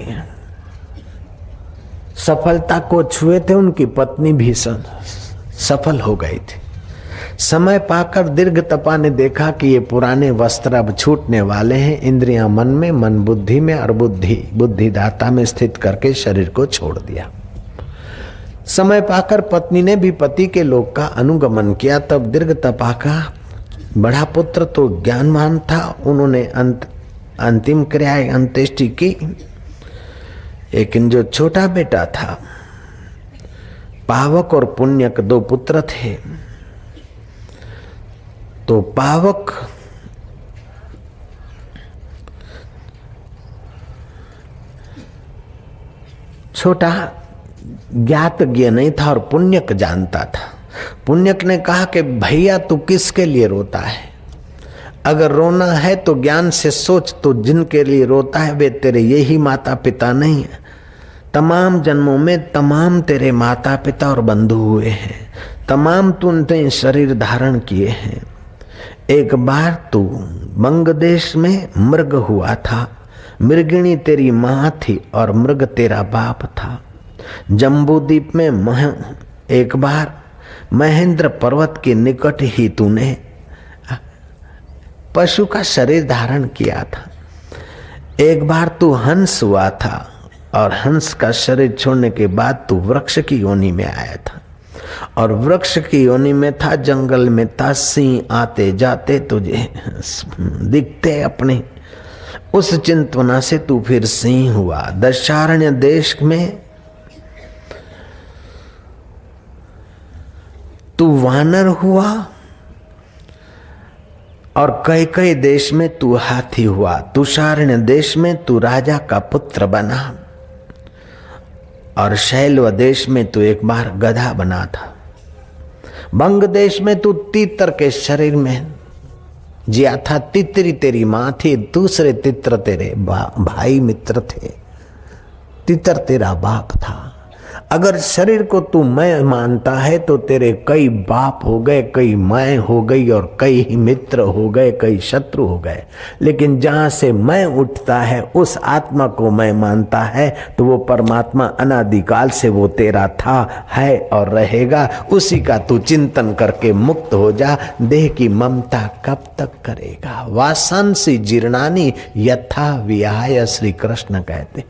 A: सफलता को छुए थे उनकी पत्नी भी सफल हो गई थी। समय पाकर दीर्घ तपा ने देखा कि ये पुराने वस्त्र अब छूटने वाले हैं। इंद्रियां मन में, मन बुद्धि में, और बुद्धि दाता में स्थित करके शरीर को छोड़ दिया। समय पाकर पत्नी ने भी पति के लोक का अनुगमन किया। तब दीर्घ तपा का बड़ा पुत्र तो ज्ञानवान था, उन्होंने अंतिम क्रियाएं अंत्येष्टि की। लेकिन जो छोटा बेटा था, पावक और पुण्यक दो पुत्र थे। तो पावक छोटा ज्ञातज्ञ नहीं था और पुण्यक जानता था। पुण्यक ने कहा कि भैया तू किसके लिए रोता है? अगर रोना है तो ज्ञान से सोच, तो जिनके लिए रोता है वे तेरे यही माता पिता नहीं है। तमाम जन्मों में तमाम तेरे माता पिता और बंधु हुए हैं, तमाम तूने शरीर धारण किए हैं। एक बार तू बंग देश में मृग हुआ था, मृगिणी तेरी माँ थी और मृग तेरा बाप था। जम्बूद्वीप में एक बार महेंद्र पर्वत के निकट ही तूने पशु का शरीर धारण किया था। एक बार तू हंस हुआ था और हंस का शरीर छोड़ने के बाद तू वृक्ष की योनि में आया था, और वृक्ष की योनि में था, जंगल में था, सिंह आते जाते तुझे दिखते अपने। उस चिंतना से तू फिर सिंह हुआ। दशारण्य देश में तू वानर हुआ और कई कई देश में तू हाथी हुआ। तुषारण्य देश में तू राजा का पुत्र बना और शैलव देश में तू एक बार गधा बना था। बंग देश में तू तीतर के शरीर में जिया था। तितरी तेरी माँ थी, दूसरे तितर तेरे भाई मित्र थे, तितर तेरा बाप था। अगर शरीर को तू मैं मानता है तो तेरे कई बाप हो गए, कई मैं हो गई और कई मित्र हो गए, कई शत्रु हो गए। लेकिन जहां से मैं उठता है उस आत्मा को मैं मानता है तो वो परमात्मा अनादिकाल से वो तेरा था, है और रहेगा। उसी का तू चिंतन करके मुक्त हो जा। देह की ममता कब तक करेगा? वासांसी जीर्णानी यथा विहाय, श्री कृष्ण कहते।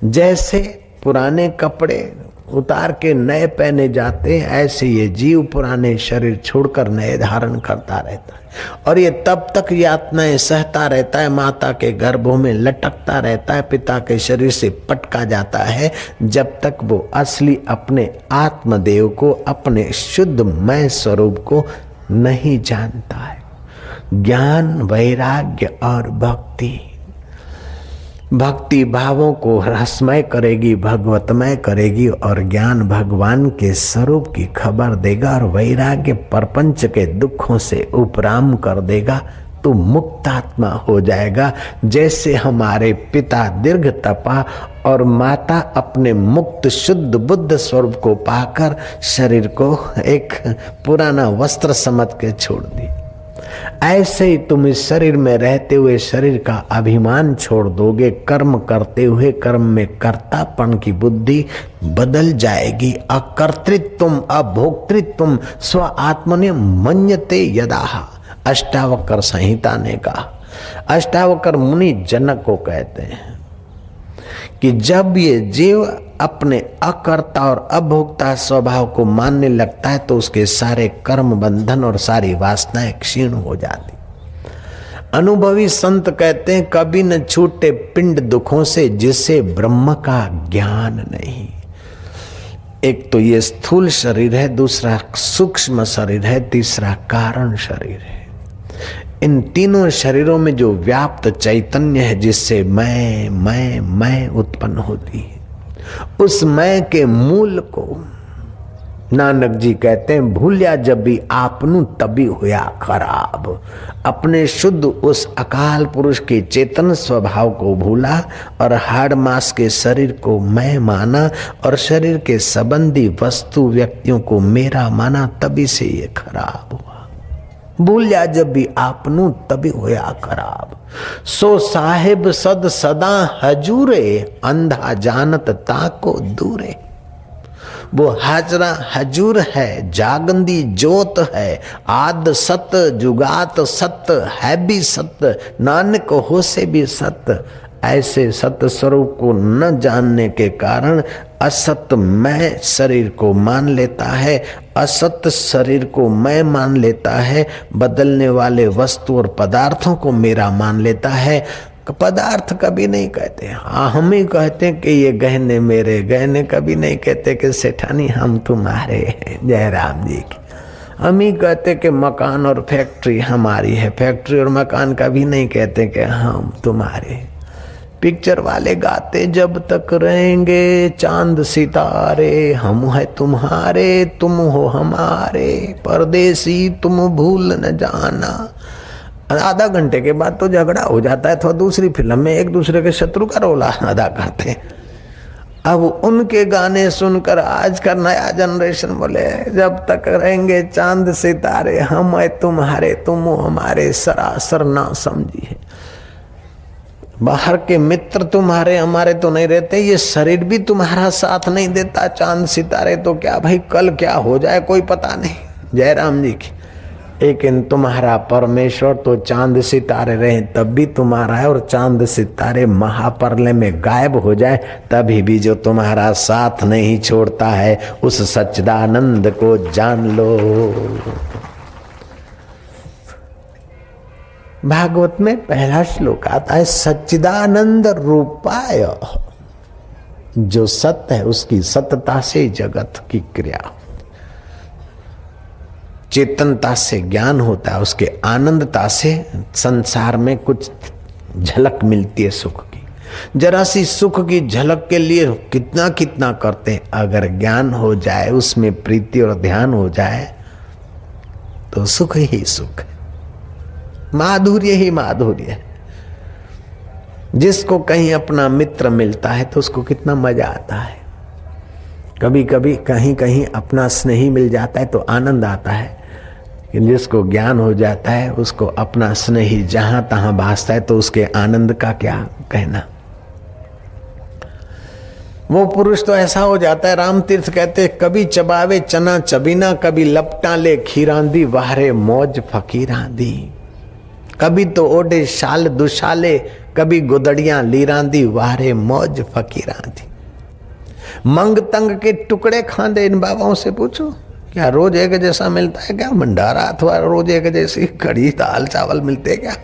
A: जैसे पुराने कपड़े उतार के नए पहने जाते हैं, ऐसे ये जीव पुराने शरीर छोड़कर नए धारण करता रहता है और ये तब तक यातनाएं सहता रहता है, माता के गर्भों में लटकता रहता है, पिता के शरीर से पटका जाता है, जब तक वो असली अपने आत्मदेव को, अपने शुद्ध मय स्वरूप को नहीं जानता है। ज्ञान, वैराग्य और भक्ति, भक्ति भावों को रसमय करेगी, भगवतमय करेगी, और ज्ञान भगवान के स्वरूप की खबर देगा, और वैराग्य प्रपंच के दुखों से उपराम कर देगा। तो मुक्त आत्मा हो जाएगा। जैसे हमारे पिता दीर्घ तपा और माता अपने मुक्त शुद्ध बुद्ध स्वरूप को पाकर शरीर को एक पुराना वस्त्र समझ के छोड़ दी, ऐसे ही तुम इस शरीर में रहते हुए शरीर का अभिमान छोड़ दोगे। कर्म करते हुए कर्म में कर्तापन की बुद्धि बदल जाएगी। अकर्तृत्व अभोक्तृत्व स्व आत्मने मन्यते यदाह, अष्टावक्र संहिता ने कहा। अष्टावक्र मुनि जनक को कहते हैं कि जब ये जीव अपने अकर्ता और अभोक्ता स्वभाव को मानने लगता है तो उसके सारे कर्म बंधन और सारी वासनाएं क्षीण हो जाती। अनुभवी संत कहते हैं कभी न छूटे पिंड दुखों से जिसे ब्रह्म का ज्ञान नहीं। एक तो ये स्थूल शरीर है, दूसरा सूक्ष्म शरीर है, तीसरा कारण शरीर है। इन तीनों शरीरों में जो व्याप्त चैतन्य है जिससे मैं उत्पन्न होती है, उस मैं के मूल को नानक जी कहते हैं भूलिया जब भी आपनु तभी हुआ खराब। अपने शुद्ध उस अकाल पुरुष के चेतन स्वभाव को भूला और हाड़ मांस के शरीर को मैं माना और शरीर के संबंधी वस्तु व्यक्तियों को मेरा माना, तभी से ये खराब हुआ। भूलिया जब भी आपनु तभी होया खराब। सो साहिब सद सदा हजूरे, अंधा जानत ताको दूरे। वो हाजरा हजूर है, जागंदी जोत है, आद सत जुगात सत है भी सत, नानक हो से भी सत। ऐसे सत स्वरूप को न जानने के कारण असत मैं शरीर को मान लेता है, असत शरीर को मैं मान लेता है, बदलने वाले वस्तु और पदार्थों को मेरा मान लेता है। पदार्थ कभी नहीं कहते, हाँ हम ही कहते हैं कि ये गहने मेरे, गहने कभी नहीं कहते कि सेठानी हम तुम्हारे हैं, जयराम जी की। हम ही कहते कि मकान और फैक्ट्री हमारी है, फैक्ट्री और मकान कभी नहीं कहते कि हम तुम्हारे। पिक्चर वाले गाते जब तक रहेंगे चांद सितारे, हम है तुम्हारे तुम हो हमारे, परदेसी तुम भूल न जाना। आधा घंटे के बाद तो झगड़ा हो जाता है, तो दूसरी फिल्म में एक दूसरे के शत्रु का रोल अदा करते हैं। अब उनके गाने सुनकर आज का नया जनरेशन बोले जब तक रहेंगे चांद सितारे, हम है तुम्हारे तुम हो हमारे, सरासर ना समझी है। बाहर के मित्र तुम्हारे हमारे तो नहीं रहते, ये शरीर भी तुम्हारा साथ नहीं देता। चांद सितारे तो क्या भाई, कल क्या हो जाए कोई पता नहीं। जय राम जी की। लेकिन तुम्हारा परमेश्वर तो चांद सितारे रहे तब भी तुम्हारा है, और चांद सितारे महाप्रलय में गायब हो जाए तभी भी जो तुम्हारा साथ नहीं छोड़ता है, उस सच्चिदानंद को जान लो। भागवत में पहला श्लोक आता है, सच्चिदानंद रूपाय। जो सत्य है उसकी सत्यता से जगत की क्रिया, चेतनता से ज्ञान होता है, उसके आनंदता से संसार में कुछ झलक मिलती है सुख की। जरा सी सुख की झलक के लिए कितना कितना करते हैं, अगर ज्ञान हो जाए, उसमें प्रीति और ध्यान हो जाए तो सुख ही सुख है, माधुर्य ही माधुर्य है। जिसको कहीं अपना मित्र मिलता है तो उसको कितना मजा आता है। कभी कभी कहीं कहीं अपना स्नेही मिल जाता है तो आनंद आता है, लेकिन जिसको ज्ञान हो जाता है उसको अपना स्नेही जहां तहां भासता है तो उसके आनंद का क्या कहना। वो पुरुष तो ऐसा हो जाता है, राम तीर्थ कहते कभी चबावे चना चबीना, कभी लपटा ले खीरांदी, वाहरे मौज फकीरांदी। कभी तो ओढ़े शाल दुशाले, कभी गुदड़ियां लीरांदी, वाहरे मौज फकीरांदी। मंग तंग के टुकड़े खांदे, इन बाबाओं से पूछो क्या रोज एक जैसा मिलता है क्या भंडारा, अथवा रोज एक जैसी कड़ी दाल चावल मिलते क्या?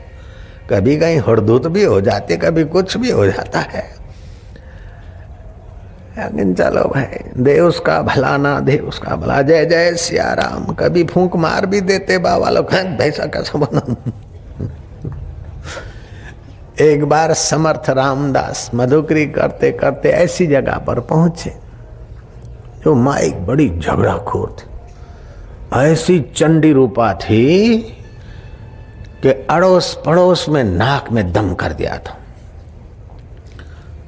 A: कभी कहीं हड़दूत भी हो जाते, कभी कुछ भी हो जाता है। लेकिन चलो भाई, दे उसका भला ना दे उसका भला। जय जय सिया राम। कभी फूंक मार भी देते बाबा लोग, भैंसा कैसा बना। एक बार समर्थ रामदास मधुकरी करते करते ऐसी जगह पर पहुंचे जो माइक बड़ी झगड़ाखोर थी, ऐसी चंडी रूपा थी कि अड़ोस पड़ोस में नाक में दम कर दिया था।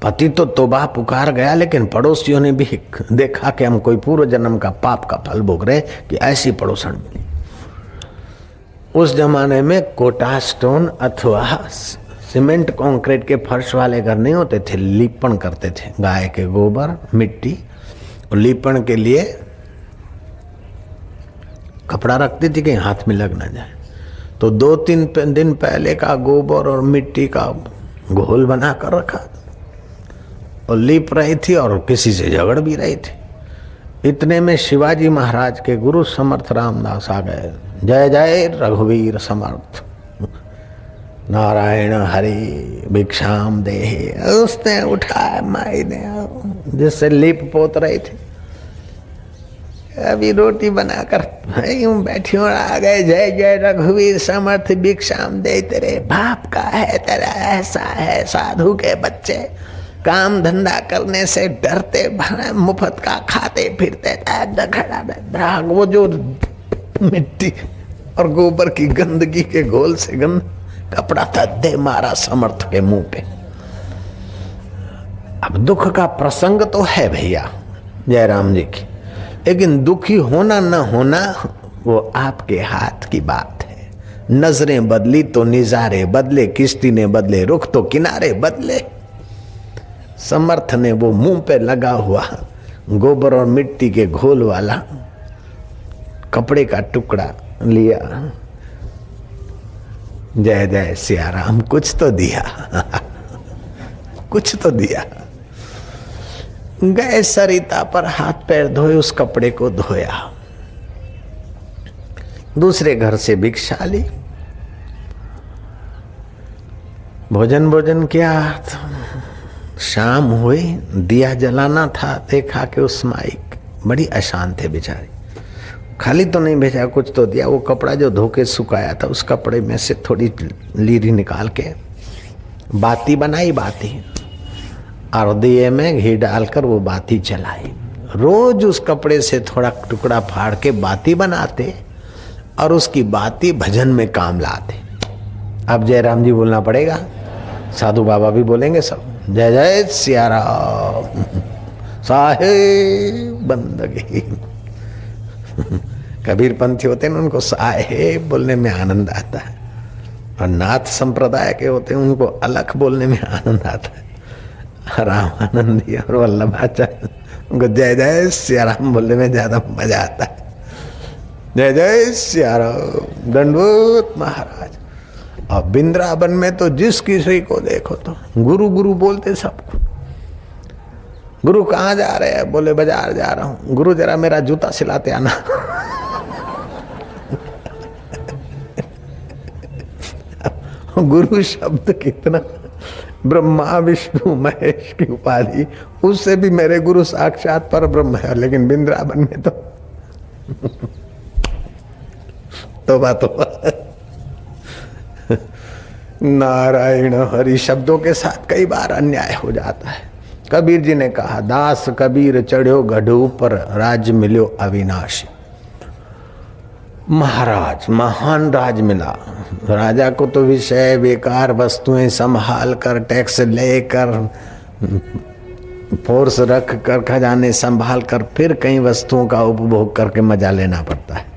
A: पति तो तौबा पुकार गया, लेकिन पड़ोसियों ने भी देखा कि हम कोई पूर्व जन्म का पाप का फल भोग रहे कि ऐसी पड़ोसन मिली। उस जमाने में कोटा स्टोन अथवा सीमेंट कंक्रीट के फर्श वाले घर नहीं होते थे, लीपण करते थे, गाय के गोबर मिट्टी, और लीपण के लिए कपड़ा रखती थी कि हाथ में लग ना जाए। तो 2-3 दिन पहले का गोबर और मिट्टी का घोल बना कर रखा और लीप रही थी और किसी से झगड़ भी रही थी। इतने में शिवाजी महाराज के गुरु समर्थ रामदास आ गए। जय जय रघुवीर समर्थ, नारायण हरि भिक्षाम देहि। उसने उठाया माई ने, जिससे लीप पोत रही थी, अभी रोटी बनाकर यूं बैठी और आ गए। जय जय रघुवीर समर्थ भिक्षाम दे, तेरे बाप का है, तेरा ऐसा है। साधु के बच्चे काम धंधा करने से डरते, मुफ्त का खाते फिरते। वो जो मिट्टी और गोबर की गंदगी के घोल से गंद कपड़ा था, दे मारा समर्थ के मुंह पे। अब दुख का प्रसंग तो है भैया जय राम जी की, लेकिन दुखी होना न होना वो आपके हाथ की बात है। नजरें बदली तो निजारे बदले, किश्ती ने बदले रुख तो किनारे बदले। समर्थ ने वो मुंह पे लगा हुआ गोबर और मिट्टी के घोल वाला कपड़े का टुकड़ा लिया। जय जय सिया राम, कुछ तो दिया कुछ तो दिया। गए सरिता पर हाथ पैर धोए, उस कपड़े को धोया, दूसरे घर से भिक्षा ली, भोजन किया। शाम हुई, दिया जलाना था, देखा कि उस माई बड़ी अशांत है बेचारी, खाली तो नहीं भेजा, कुछ तो दिया। वो कपड़ा जो धो के सुखाया था, उस कपड़े में से थोड़ी लीरी निकाल के बाती बनाई। बाती और दिए में घी डालकर वो बाती जलाई। रोज उस कपड़े से थोड़ा टुकड़ा फाड़ के बाती बनाते और उसकी बाती भजन में काम लाते। अब जयराम जी बोलना पड़ेगा, साधु बाबा भी बोलेंगे सब, जय जय सिया राम साहेब बंदगी। कबीर पंथी होते हैं उनको साहेब बोलने में आनंद आता है, और नाथ संप्रदाय के होते हैं उनको अलग बोलने में आनंद आता है। रामानंदी और वल्लभाचार्य उनको जय जय सिया राम बोलने में ज्यादा मजा आता है। जय जय सिया राम, दंडवत महाराज। और वृंदावन में तो जिस किसी को देखो तो गुरु गुरु बोलते सबको। गुरु कहाँ जा रहे हैं? बोले बाजार जा रहा हूँ। गुरु जरा मेरा जूता सिलाते आना। गुरु शब्द कितना, ब्रह्मा विष्णु महेश की उपाधि, उससे भी मेरे गुरु साक्षात पर ब्रह्म है। लेकिन वृंदावन में तो तोबा तोबा। नारायण हरि शब्दों के साथ कई बार अन्याय हो जाता है। कबीर जी ने कहा, दास कबीर चढ़्यो गढ़ पर, राज मिल्यो अविनाशी। महाराज महान राज मिला। राजा को तो विषय बेकार वस्तुएं संभाल कर, टैक्स लेकर, फोर्स रख कर, खजाने संभाल कर, फिर कई वस्तुओं का उपभोग करके मजा लेना पड़ता है।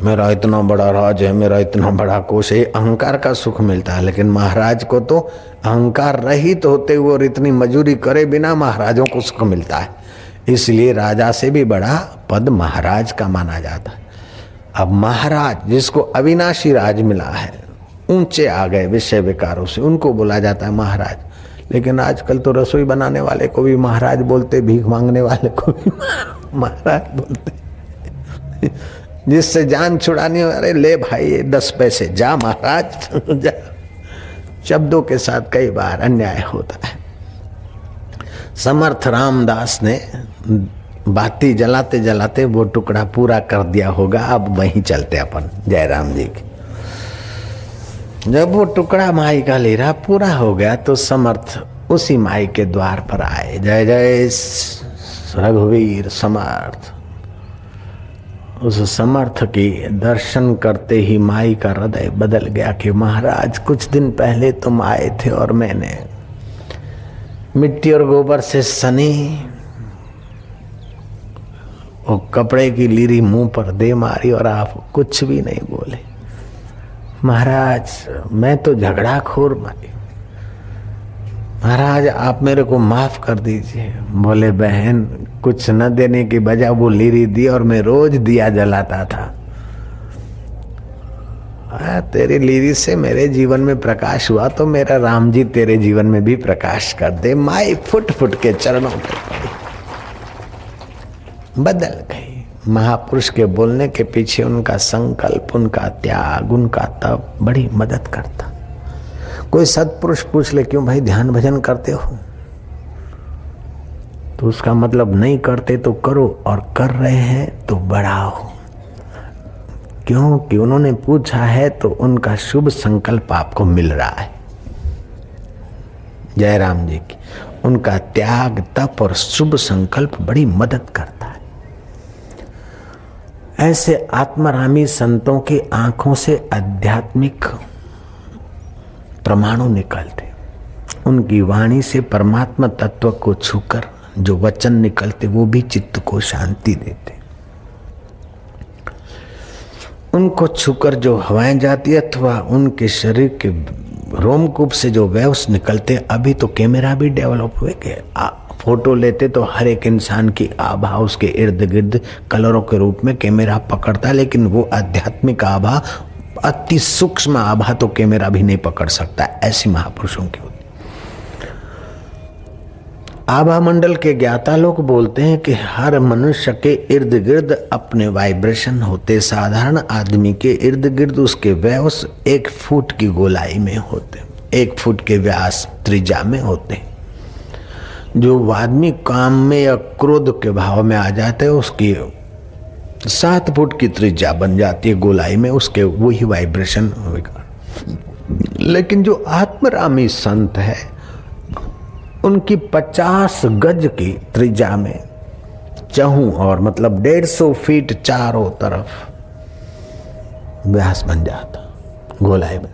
A: मेरा इतना बड़ा राज है, मेरा इतना बड़ा कोष है, अहंकार का सुख मिलता है। लेकिन महाराज को तो अहंकार रहित होते हुए और इतनी मजूरी करे बिना महाराजों को सुख मिलता है। इसलिए राजा से भी बड़ा पद महाराज का माना जाता है। अब महाराज जिसको अविनाशी राज मिला है, ऊंचे आ गए विषय विकारों से, उनको बोला जाता है महाराज। लेकिन आजकल तो रसोई बनाने वाले को भी महाराज बोलते, भीख मांगने वाले को भी महाराज बोलते। जिससे जान छुड़ानी हो, अरे ले भाई ये 10 पैसे, जा महाराज जा। शब्दों के साथ कई बार अन्याय होता है। समर्थ रामदास ने बाती जलाते जलाते वो टुकड़ा पूरा कर दिया होगा। अब वहीं चलते अपन जयराम जी की। जब वो टुकड़ा माई का लीरा पूरा हो गया तो समर्थ उसी माई के द्वार पर आए। जय जय रघुवीर समर्थ। उस समर्थ की दर्शन करते ही माई का हृदय बदल गया कि महाराज कुछ दिन पहले तुम आए थे और मैंने मिट्टी और गोबर से सनी वो कपड़े की लीरी मुंह पर दे मारी और आप कुछ भी नहीं बोले। महाराज मैं तो झगड़ा खोर मारी, महाराज आप मेरे को माफ कर दीजिए। बोले बहन कुछ न देने की बजाय वो लीरी दी और मैं रोज दिया जलाता था। तेरी लीरी से मेरे जीवन में प्रकाश हुआ तो मेरा राम जी तेरे जीवन में भी प्रकाश कर दे। माई फुट फुट के चरणों पर पड़ी, बदल गई। महापुरुष के बोलने के पीछे उनका संकल्प, उनका त्याग, उनका तप बड़ी मदद करता। कोई सत्पुरुष पूछ ले क्यों भाई ध्यान भजन करते हो, तो उसका मतलब नहीं करते तो करो और कर रहे हैं तो बढ़ाओ। क्योंकि उन्होंने पूछा है तो उनका शुभ संकल्प आपको मिल रहा है। जयराम जी की उनका त्याग, तप और शुभ संकल्प बड़ी मदद करता है। ऐसे आत्मरामी संतों की आंखों से आध्यात्मिक परमाणु निकलते। उनकी वाणी से परमात्मा तत्व को छूकर जो वचन निकलते वो भी चित्त को शांति देते। उनको छूकर जो हवाएं जाती है अथवा उनके शरीर के रोमकूप से जो वेव्स निकलते। अभी तो कैमरा भी डेवलप हुए कि फोटो लेते तो हर एक इंसान की आभा उसके इर्द गिर्द कलरों के रूप में कैमरा पकड़ता है। लेकिन वो आध्यात्मिक आभा, अति सूक्ष्म आभा तो कैमरा भी नहीं पकड़ सकता। ऐसी महापुरुषों की होती। आभा मंडल के ज्ञाता लोग बोलते हैं कि हर मनुष्य के इर्द गिर्द अपने वाइब्रेशन होते। साधारण आदमी के इर्द गिर्द उसके वेव्स 1 फुट की गोलाई में होते, 1 फुट के व्यास त्रिज्या में होते। जो आदमी काम में या क्रोध के भाव में आ जाते है उसकी 7 फुट की त्रिज्या बन जाती है गोलाई में, उसके वही वाइब्रेशन होगा। लेकिन जो आत्मरामी संत है उनकी 50 गज की त्रिज्या में चहु और मतलब 150 फीट चारों तरफ व्यास बन जाता, गोलाई में।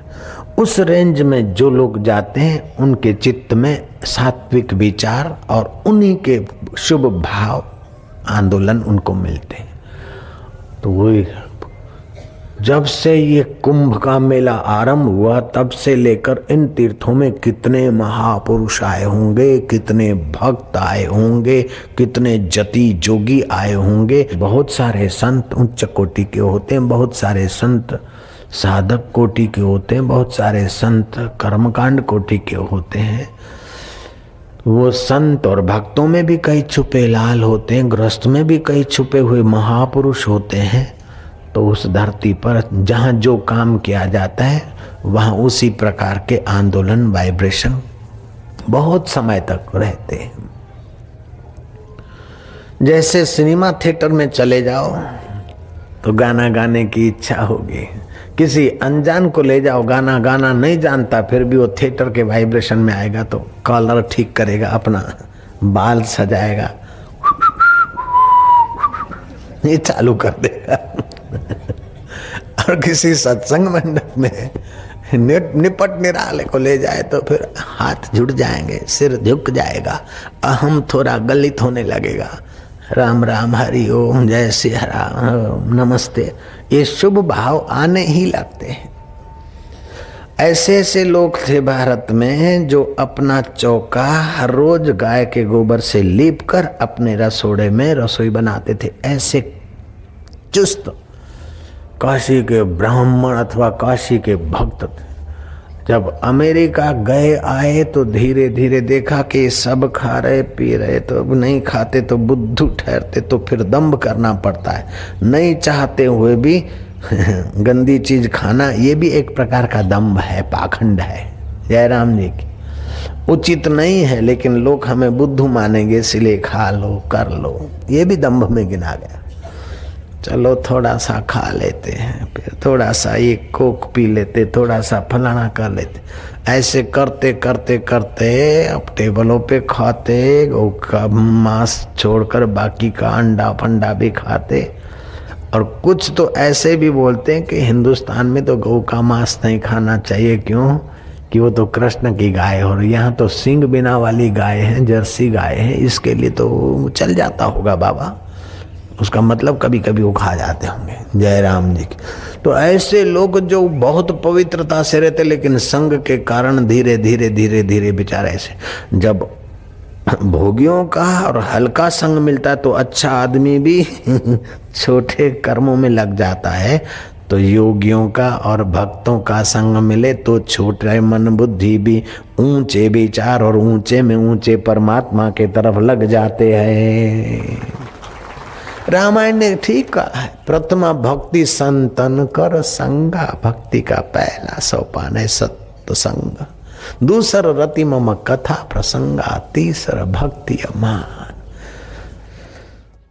A: उस रेंज में जो लोग जाते हैं उनके चित्त में सात्विक विचार और उन्हीं के शुभ भाव आंदोलन उनको मिलते हैं। तो वही जब से ये कुंभ का मेला आरंभ हुआ तब से लेकर इन तीर्थों में कितने महापुरुष आए होंगे, कितने भक्त आए होंगे, कितने जति जोगी आए होंगे। बहुत सारे संत उच्च कोटि के होते हैं, बहुत सारे संत साधक कोटि के होते हैं, बहुत सारे संत कर्मकांड कोटि के होते हैं। वो संत और भक्तों में भी कई छुपे लाल होते हैं, गृहस्थ में भी कई छुपे हुए महापुरुष होते हैं। तो उस धरती पर जहाँ जो काम किया जाता है वहाँ उसी प्रकार के आंदोलन वाइब्रेशन बहुत समय तक रहते हैं। जैसे सिनेमा थिएटर में चले जाओ तो गाना गाने की इच्छा होगी, किसी अनजान को ले जाओ गाना गाना नहीं जानता फिर भी वो थिएटर के वाइब्रेशन में आएगा तो कॉलर ठीक करेगा, अपना बाल सजाएगा, ये चालू कर देगा। और किसी सत्संग मंडप में निपट निराले को ले जाए तो फिर हाथ जुड़ जाएंगे, सिर झुक जाएगा, अहम थोड़ा गलित होने लगेगा। राम राम हरि ओम जय श्री राम नमस्ते, ये शुभ भाव आने ही लगते हैं। ऐसे ऐसे लोग थे भारत में जो अपना चौका हर रोज गाय के गोबर से लीप कर अपने रसोड़े में रसोई बनाते थे। ऐसे चुस्त काशी के ब्राह्मण अथवा काशी के भक्त थे। जब अमेरिका गए आए तो धीरे धीरे देखा कि सब खा रहे पी रहे, तो अब नहीं खाते तो बुद्धू ठहरते, तो फिर दम्भ करना पड़ता है। नहीं चाहते हुए भी गंदी चीज खाना, ये भी एक प्रकार का दम्भ है, पाखंड है। जयराम जी की उचित नहीं है, लेकिन लोग हमें बुद्धू मानेंगे इसलिए खा लो कर लो, ये भी दम्भ में गिना गया। चलो थोड़ा सा खा लेते हैं, फिर थोड़ा सा ये कोक पी लेते, थोड़ा सा फलाना कर लेते। ऐसे करते करते करते अब टेबलों पे खाते, गौ का मांस छोड़कर बाकी का अंडा फंडा भी खाते। और कुछ तो ऐसे भी बोलते हैं कि हिंदुस्तान में तो गौ का मांस नहीं खाना चाहिए, क्यों कि वो तो कृष्ण की गाय है, और यहाँ तो सींग बिना वाली गाय है, जर्सी गाय है, इसके लिए तो चल जाता होगा बाबा। उसका मतलब कभी कभी वो खा जाते होंगे। जय राम जी की। तो ऐसे लोग जो बहुत पवित्रता से रहते लेकिन संग के कारण धीरे धीरे धीरे धीरे बेचारे ऐसे, जब भोगियों का और हल्का संग मिलता है तो अच्छा आदमी भी छोटे कर्मों में लग जाता है। तो योगियों का और भक्तों का संग मिले तो छोटे मन बुद्धि भी ऊंचे विचार और ऊंचे में ऊंचे परमात्मा के तरफ लग जाते हैं। रामायण ने ठीक कहा है, प्रथमा भक्ति संतन कर संगा, भक्ति का पहला सोपान है सत्संग, दूसरा रति मम कथा प्रसंगा, तीसरा भक्ति अमा।